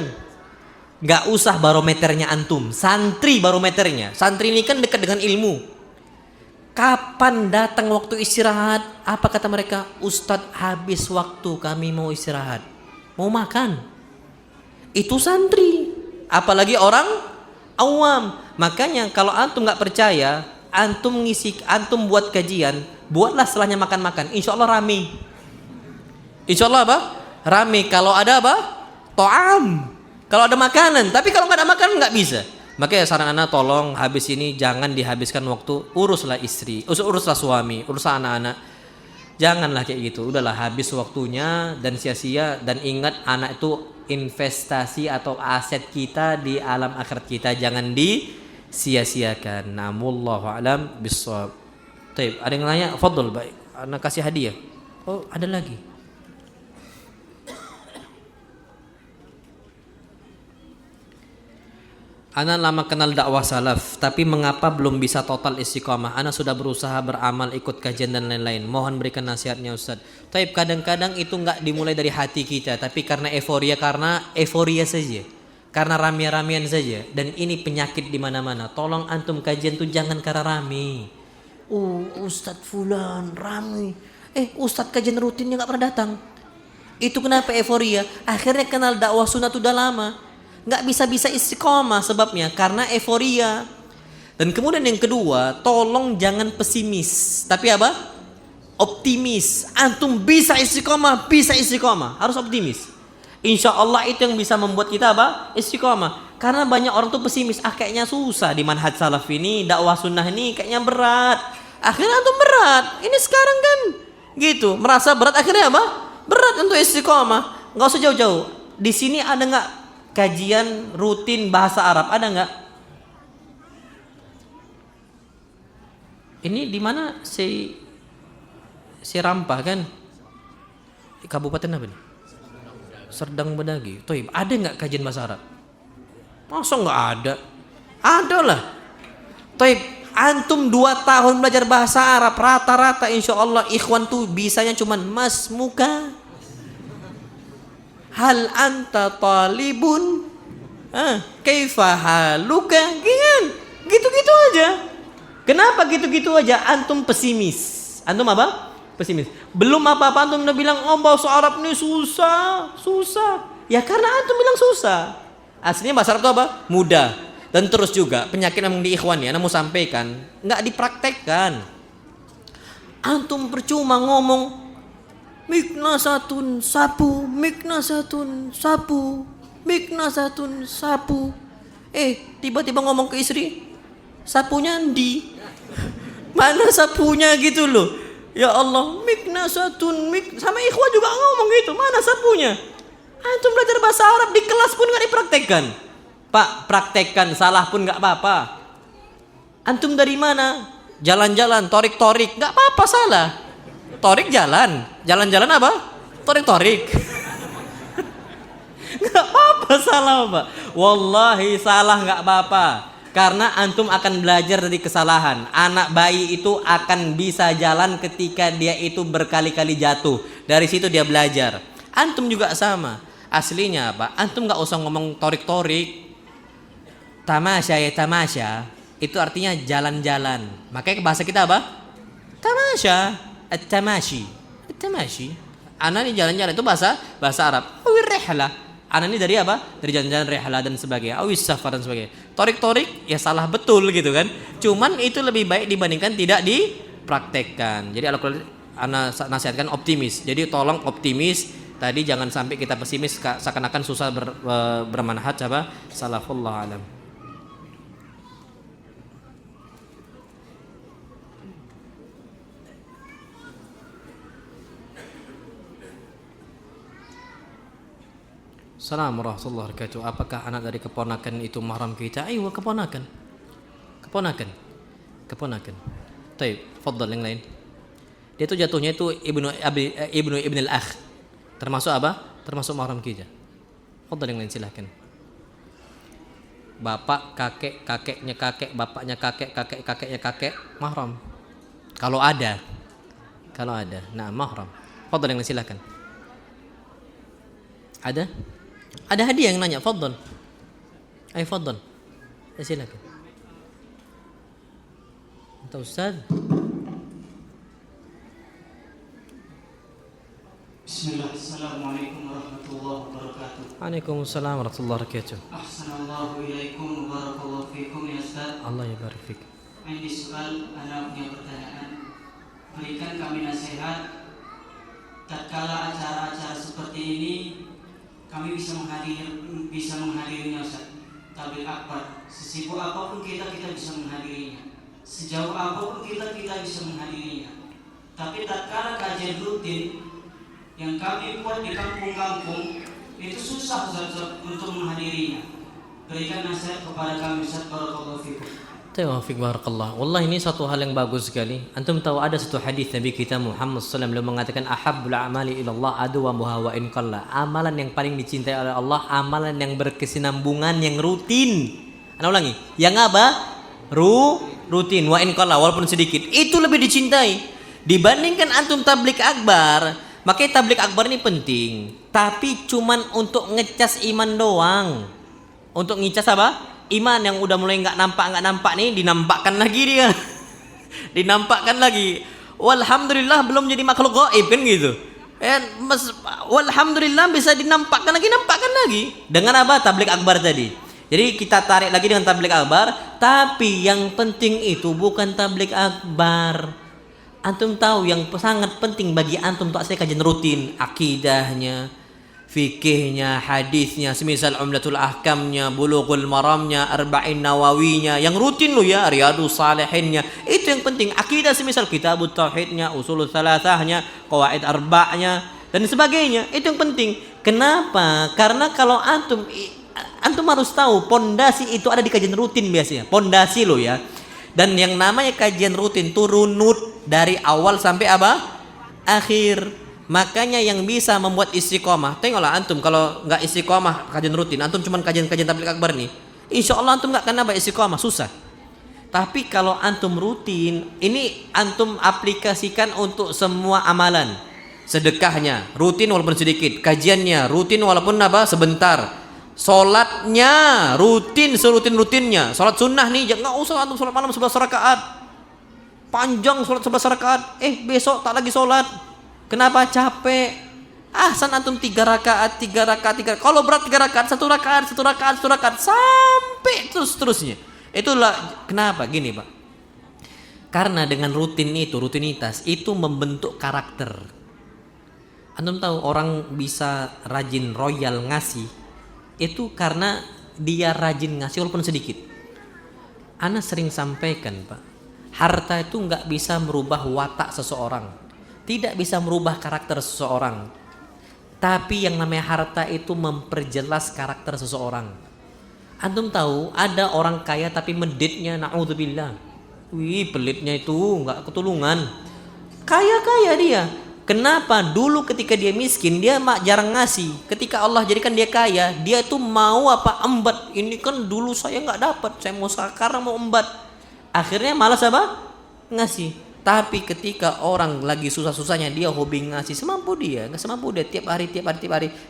Nggak usah barometernya antum, santri barometernya. Santri ini kan dekat dengan ilmu. Kapan datang waktu istirahat? Apa kata mereka? Ustadz, habis waktu kami mau istirahat, mau makan. Itu santri. Apalagi orang awam. Makanya kalau antum nggak percaya, antum buat kajian, buatlah setelahnya makan-makan. Insya Allah rame. Insya Allah apa? Rame. Kalau ada apa? To'am. Kalau ada makanan. Tapi kalau nggak ada makanan nggak bisa. Makanya saran anak, tolong habis ini jangan dihabiskan waktu, uruslah istri, uruslah suami, uruslah anak-anak. Janganlah kayak gitu. Udahlah habis waktunya dan sia-sia. Dan ingat, anak itu investasi atau aset kita di alam akhirat kita, jangan disia-siakan. Namullahu a'lam bissawab. Baik, ada yang nanya? Fadhol, baik. Anak kasih hadiah. Oh, ada lagi. Ana lama kenal dakwah salaf, tapi mengapa belum bisa total istiqomah? Ana sudah berusaha beramal, ikut kajian dan lain-lain. Mohon berikan nasihatnya Ustaz. Taib, kadang-kadang itu enggak dimulai dari hati kita, tapi karena euforia saja. Karena rame-ramean saja. Dan ini penyakit di mana-mana. Tolong antum kajian tuh jangan karena rame. Oh, Ustadz Fulan ramai. Ustadz kajian rutinnya nggak pernah datang. Itu kenapa euforia? Akhirnya kenal dakwah sunnah itu udah lama. Nggak bisa-bisa istiqomah sebabnya karena euforia. Dan kemudian yang kedua, tolong jangan pesimis. Tapi apa? Optimis. Antum bisa istiqomah, harus optimis. Insya Allah itu yang bisa membuat kita apa? Istiqomah. Karena banyak orang tuh pesimis. Kayaknya susah di manhaj salaf ini, dakwah sunnah ini kayaknya berat. Akhirnya antum berat. Ini sekarang kan gitu, merasa berat akhirnya apa? Berat untuk istiqomah. Nggak usah jauh-jauh. Di sini ada nggak kajian rutin bahasa Arab? Ada nggak? Ini di mana si Rampah kan? Kabupaten apa nih? Serdang Bedagi. Toib, ada nggak kajian bahasa Arab? Masa nggak ada? Ada lah. Toib, antum 2 tahun belajar bahasa Arab, rata-rata insya Allah ikhwan tuh bisanya cuman mas muka. Hal anta talibun? Kaifa haluka? Gitu-gitu aja. Kenapa gitu-gitu aja? Antum pesimis. Antum apa? Pesimis. Belum apa-apa antum udah bilang bahasa Arab ini susah. Ya karena antum bilang susah. Aslinya bahasa Arab itu apa? Mudah. Dan terus juga penyakit memang di ikhwan ya, mau sampaikan, nggak dipraktekkan. Antum percuma ngomong miknasatun sapu. Tiba-tiba ngomong ke istri, sapunya di mana sapunya gitu loh. Ya Allah, miknasatun sama ikhwan juga ngomong gitu, mana sapunya? Antum belajar bahasa Arab di kelas pun nggak dipraktekkan. Pak, praktekkan, salah pun nggak apa-apa. Antum dari mana? Jalan-jalan, torik-torik, nggak apa-apa salah. Torik jalan-jalan apa? Torik-torik. Nggak apa-apa salah Pak. Wallahi salah nggak apa-apa. Karena antum akan belajar dari kesalahan. Anak bayi itu akan bisa jalan ketika dia itu berkali-kali jatuh. Dari situ dia belajar. Antum juga sama. Aslinya apa? Antum nggak usah ngomong torik-torik. Tamasya itu artinya jalan-jalan. Makanya bahasa kita apa? Tamasya, at-tamashi. Ana ini jalan-jalan itu bahasa Arab. Awir rihlah. Ana ini dari apa? Dari jalan-jalan rihlah dan sebagainya. Awis safar dan sebagainya. Torik-torik ya salah betul gitu kan. Cuman itu lebih baik dibandingkan tidak dipraktekkan. Jadi ana nasihatkan optimis. Jadi tolong optimis. Tadi jangan sampai kita pesimis seakan-akan susah bermanhaj apa? Salafullah alam. Assalamualaikum warahmatullahi wabarakatuh. Apakah anak dari keponakan itu mahram kita? Ayo keponakan. Baik, fadhal yang lain. Dia itu jatuhnya itu ibnu al-akh. Termasuk apa? Termasuk mahram kita. Fadhal yang lain silahkan. Bapak, kakeknya kakek, bapaknya kakeknya kakek, mahram. Kalau ada. Nah, mahram. Fadhal yang lain silahkan. Ada hadiah yang nanya, fadhal. Ayo fadhal. Ya, silakan. Entah Ustaz. Bismillah, Assalamualaikum warahmatullahi wabarakatuh. Waalaikumsalam warahmatullahi wabarakatuh. Ahsanallahu ilaikum wa barakallahu fikum ya Ustaz. Allah ya barik fik. Ini soal, anak punya pertanyaan. Berikan kami nasihat tatkala acara-acara seperti ini kami bisa menghadirinya Ustaz. Tabligh akbar, sesibuk apapun kita bisa menghadirinya. Sejauh apapun kita bisa menghadirinya. Tapi tatkala kajian rutin yang kami buat di kampung-kampung itu susah Ustaz untuk menghadirinya. Berikan nasihat kepada kami Ustaz, barakallahu fikum. Tawfiq barakallah. Wallah ini satu hal yang bagus sekali. Antum tahu ada satu hadis Nabi kita Muhammad SAW beliau mengatakan ahabbul a'mali ilallah adwamuha wa in qalla. Amalan yang paling dicintai oleh Allah amalan yang berkesinambungan yang rutin. Ana ulangi. Yang apa? Rutin wa in qalla walaupun sedikit. Itu lebih dicintai dibandingkan antum tabligh akbar. Makanya tabligh akbar ini penting. Tapi cuman untuk ngecas iman doang. Untuk ngecas apa? Iman yang udah mulai nggak nampak nih dinampakkan lagi dia. Dinampakkan lagi. Walhamdulillah belum jadi makhluk gaib kan gitu. Walhamdulillah bisa dinampakkan lagi. Dengan apa? Tabligh akbar tadi. Jadi kita tarik lagi dengan tabligh akbar, tapi yang penting itu bukan tabligh akbar. Antum tahu yang sangat penting bagi antum untuk saya kajian rutin, akidahnya, fikihnya, hadisnya, semisal Umdatul Ahkamnya, Bulughul Maramnya, Arba'in Nawawinya, yang rutin lo ya, Riyadhus Shalihinnya. Itu yang penting. Akidah semisal Kitabut Tauhidnya, Ushulul Thalathahnya, Qawaid Arba'nya dan sebagainya. Itu yang penting. Kenapa? Karena kalau antum harus tahu pondasi itu ada di kajian rutin biasanya. Pondasi lo ya. Dan yang namanya kajian rutin itu runut dari awal sampai apa? Akhir. Makanya yang bisa membuat istiqomah, tengoklah antum kalau nggak istiqomah kajian rutin, antum cuma kajian-kajian tabligh akbar nih, insya Allah antum nggak akan nambah istiqomah, susah. Tapi kalau antum rutin, ini antum aplikasikan untuk semua amalan, sedekahnya rutin walaupun sedikit, kajiannya rutin walaupun apa sebentar, sholatnya rutin serutin-rutinnya, sholat sunnah nih, nggak usah antum sholat malam 11 rakaat, panjang sholat 11 rakaat, besok tak lagi sholat. Kenapa? Capek. Ahsan antum 3 rakaat. Kalau berat 3 rakaat, 1 rakaat sampai terusnya. Itulah kenapa gini, Pak. Karena dengan rutinitas itu membentuk karakter. Antum tahu orang bisa rajin royal ngasih itu karena dia rajin ngasih walaupun sedikit. Ana sering sampaikan, Pak, harta itu nggak bisa merubah watak seseorang. Tidak bisa merubah karakter seseorang. Tapi yang namanya harta itu memperjelas karakter seseorang. Antum tahu ada orang kaya tapi meditnya naudzubillah. Wih, pelitnya itu enggak ketulungan. Kaya dia. Kenapa? Dulu ketika dia miskin dia jarang ngasih. Ketika Allah jadikan dia kaya, dia tuh mau apa? Embat. Ini kan dulu saya enggak dapat, saya mau sekarang mau embat. Akhirnya malas apa? Ngasih. Tapi ketika orang lagi susah-susahnya dia hobi ngasih semampu dia tiap hari.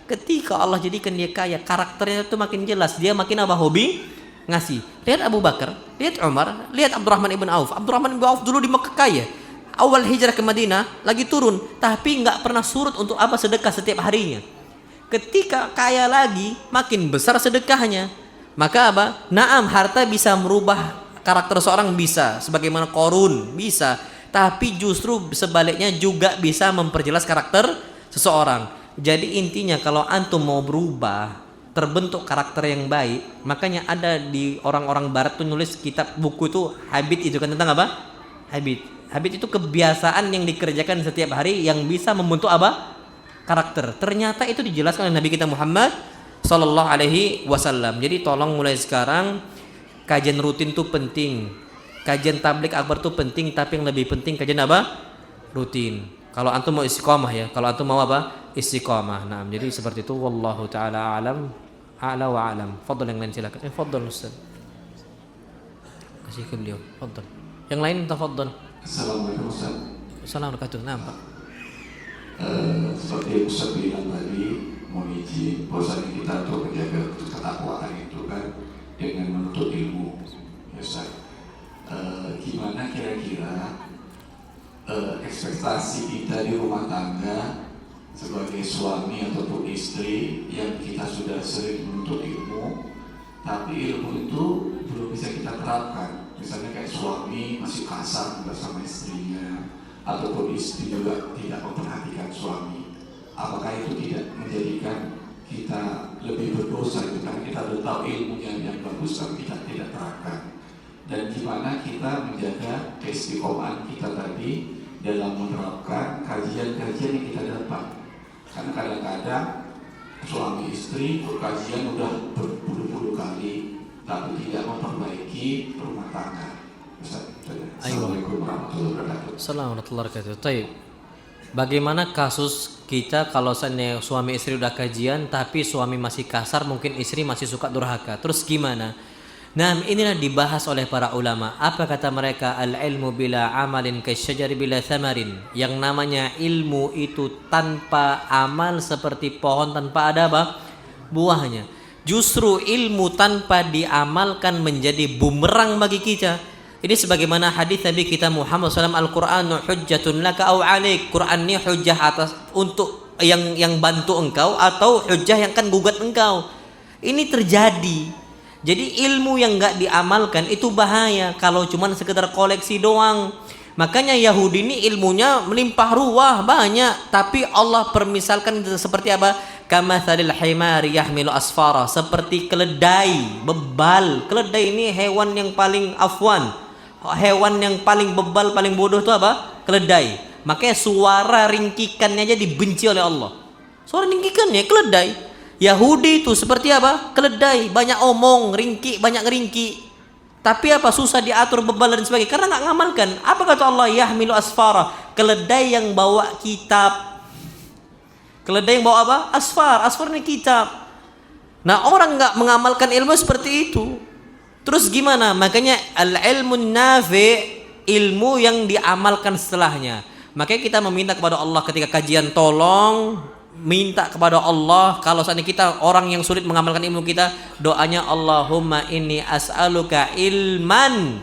Ketika Allah jadikan dia kaya, karakternya itu makin jelas, dia makin apa? Hobi ngasih. Lihat Abu Bakar, lihat Umar, lihat Abdurrahman ibn Auf. Abdurrahman ibn Auf dulu di Mekah kaya. Awal hijrah ke Madinah lagi turun, tapi nggak pernah surut untuk apa? Sedekah setiap harinya. Ketika kaya lagi, makin besar sedekahnya. Maka apa? Naam, harta bisa merubah karakter seorang, bisa. Sebagaimana Qarun bisa. Tapi justru sebaliknya juga bisa memperjelas karakter seseorang. Jadi intinya kalau antum mau berubah, terbentuk karakter yang baik, makanya ada di orang-orang barat tuh nulis kitab buku itu habit, itu kan tentang apa? Habit itu kebiasaan yang dikerjakan setiap hari yang bisa membentuk apa? Karakter. Ternyata itu dijelaskan oleh Nabi kita Muhammad sallallahu alaihi wasallam. Jadi tolong mulai sekarang kajian rutin itu penting. Kajian tabligh akbar itu penting, tapi yang lebih penting kajian apa? Rutin. Kalau antum mau istiqomah ya, kalau antum mau apa? Istiqomah. Nah, jadi seperti itu. Wallahu taala alam, a'la wa alam. Fadhal yang lain silakan. Fadhal Ustaz. Kasih ke beliau. Fadhal. Yang lain tafadhal. Assalamualaikum Ustaz. Assalamualaikum. Nah, Pak. Seperti Ustaz bilang tadi, mohon izin bahwasanya kita untuk menjaga ketakwaan itu kan dengan menuntut ilmu. Ya Ustaz. Gimana kira-kira ekspektasi kita di rumah tangga sebagai suami ataupun istri yang kita sudah sering menuntut ilmu, tapi ilmu itu belum bisa kita terapkan. Misalnya kayak suami masih kasar bersama istrinya, ataupun istri juga tidak memperhatikan suami. Apakah itu tidak menjadikan kita lebih berdosa gitu? Karena kita sudah tahu ilmunya yang bagus tapi kita tidak terapkan. Dan gimana kita menjaga keistiqomahan kita tadi dalam menerapkan kajian-kajian yang kita dapat. Karena kadang-kadang suami istri berkajian udah berpuluh-puluh kali tapi tidak memperbaiki rumah tangga. Assalamualaikum warahmatullahi wabarakatuh. Assalamualaikum warahmatullahi wabarakatuh. Taib. Bagaimana kasus kita kalau seandainya suami istri udah kajian tapi suami masih kasar, mungkin istri masih suka durhaka. Terus gimana? Nah, inilah dibahas oleh para ulama. Apa kata mereka? Al-ilmu bila amalin kasyajari bila thamarin. Yang namanya ilmu itu tanpa amal seperti pohon tanpa ada apa? Buahnya. Justru ilmu tanpa diamalkan menjadi bumerang bagi kita. Ini sebagaimana hadis Nabi kita Muhammad SAW, Al-Qur'anu hujjatun laka au 'alaik. Quran ini hujjah atas untuk yang bantu engkau atau hujjah yang kan gugat engkau. Ini terjadi. Jadi ilmu yang enggak diamalkan itu bahaya kalau cuman sekedar koleksi doang. Makanya Yahudi ini ilmunya melimpah ruah banyak, tapi Allah permisalkan seperti apa? Kamatsalil himari yahmilu asfara, seperti keledai bebal. Keledai ini hewan yang paling afwan. Hewan yang paling bebal, paling bodoh itu apa? Keledai. Makanya suara ringkikannya aja dibenci oleh Allah. Suara ringkikannya keledai. Yahudi itu seperti apa? Keledai, banyak omong, ringkik, banyak ringkik. Tapi apa? Susah diatur, bebal dan sebagainya karena nggak ngamalkan. Apa kata Allah? Yahmilu asfara, keledai yang bawa kitab. Keledai yang bawa apa? Asfar. Asfar ini kitab. Nah, orang nggak mengamalkan ilmu seperti itu. Terus gimana? Makanya al-ilmun nafi', ilmu yang diamalkan setelahnya. Makanya kita meminta kepada Allah ketika kajian, tolong minta kepada Allah. Kalau seandainya kita orang yang sulit mengamalkan ilmu kita, doanya Allahumma inni as'aluka ilman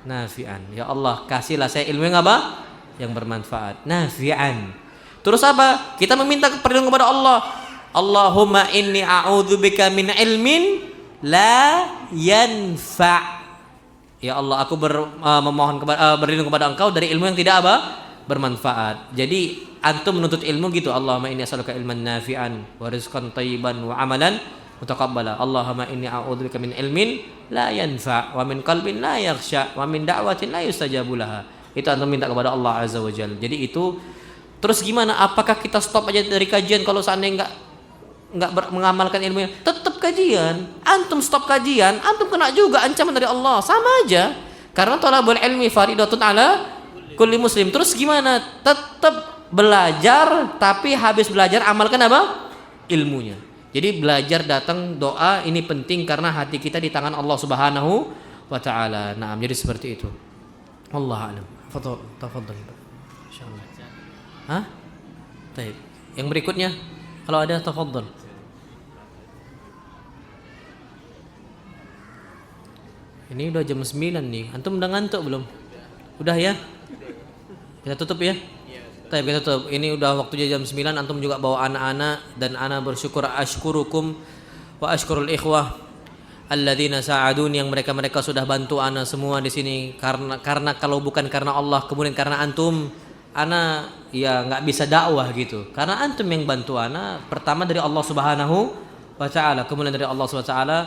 nafi'an. Ya Allah, kasihlah saya ilmu yang apa? Yang bermanfaat, nafi'an. Terus apa? Kita meminta perlindungan kepada Allah. Allahumma inni a'udzubika min ilmin la yanfa'. Ya Allah, aku memohon berlindung kepada Engkau dari ilmu yang tidak apa? Bermanfaat. Jadi antum menuntut ilmu gitu. Allahumma inni as'aluka ilman nafi'an wa rizqan thayyiban wa amalan mutaqabbala. Allahumma inni a'udzubika min ilmin la yanfa' wa min qalbin la yakhsha wa min da'watin la yustajabu laha. Itu antum minta kepada Allah Azza wa Jalla. Jadi itu. Terus gimana? Apakah kita stop aja dari kajian kalau seandainya enggak mengamalkan ilmunya? Tetap kajian. Antum stop kajian, antum kena juga ancaman dari Allah. Sama aja. Karena thalabul ilmi faridatun ala kulli muslim. Terus gimana? Tetap belajar, tapi habis belajar amalkan apa? Ilmunya. Jadi belajar, datang, doa ini penting karena hati kita di tangan Allah Subhanahu wa taala. Nah, jadi seperti itu. Allah a'lam. Tafadhal. Insyaallah. Hah? Baik. Yang berikutnya kalau ada tafadhal. Ini udah jam 9 nih. Antum udah ngantuk belum? Udah ya? Kita tutup ya? Baik, kita tutup. Ini udah waktunya jam 9. Antum juga bawa anak-anak dan ana bersyukur asykurukum wa asykurul ikhwah alladzina sa'adun, yang mereka sudah bantu ana semua di sini karena kalau bukan karena Allah kemudian karena antum, ana ya nggak bisa dakwah gitu. Karena antum yang bantu ana, pertama dari Allah Subhanahu wa taala, kemudian dari Allah Subhanahu wa taala.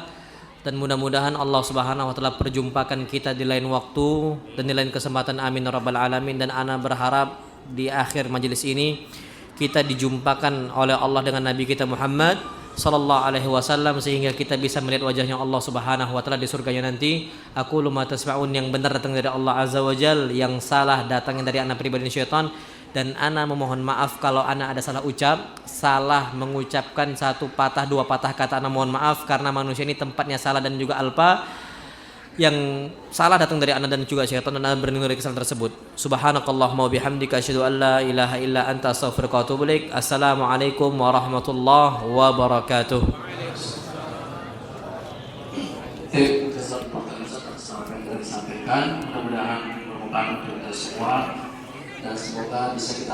Dan mudah-mudahan Allah Subhanahu wa taala perjumpakan kita di lain waktu dan di lain kesempatan, amin ya rabbal alamin. Dan ana berharap di akhir majelis ini kita dijumpakan oleh Allah dengan Nabi kita Muhammad sallallahu alaihi wasallam sehingga kita bisa melihat wajahnya Allah Subhanahu wa taala di surganya nanti. Aku ma tasma'un, yang benar datang dari Allah Azza wa Jal, yang salah datangnya dari anak pribadi syaitan. Dan ana memohon maaf kalau ana ada salah ucap, salah mengucapkan satu patah dua patah kata, ana mohon maaf karena manusia ini tempatnya salah dan juga alpa. Yang salah datang dari ana dan juga syaitan, dan ana berlindung dari kesalahan tersebut. Subhanakallahumma wa bihamdika asyhadu an la ilaha illa anta astaghfiruka wa atubu ilaik. Assalamualaikum warahmatullahi wabarakatuh. Disampaikan, mudah-mudahan bermanfaat untuk kita semua dan semoga bisa kita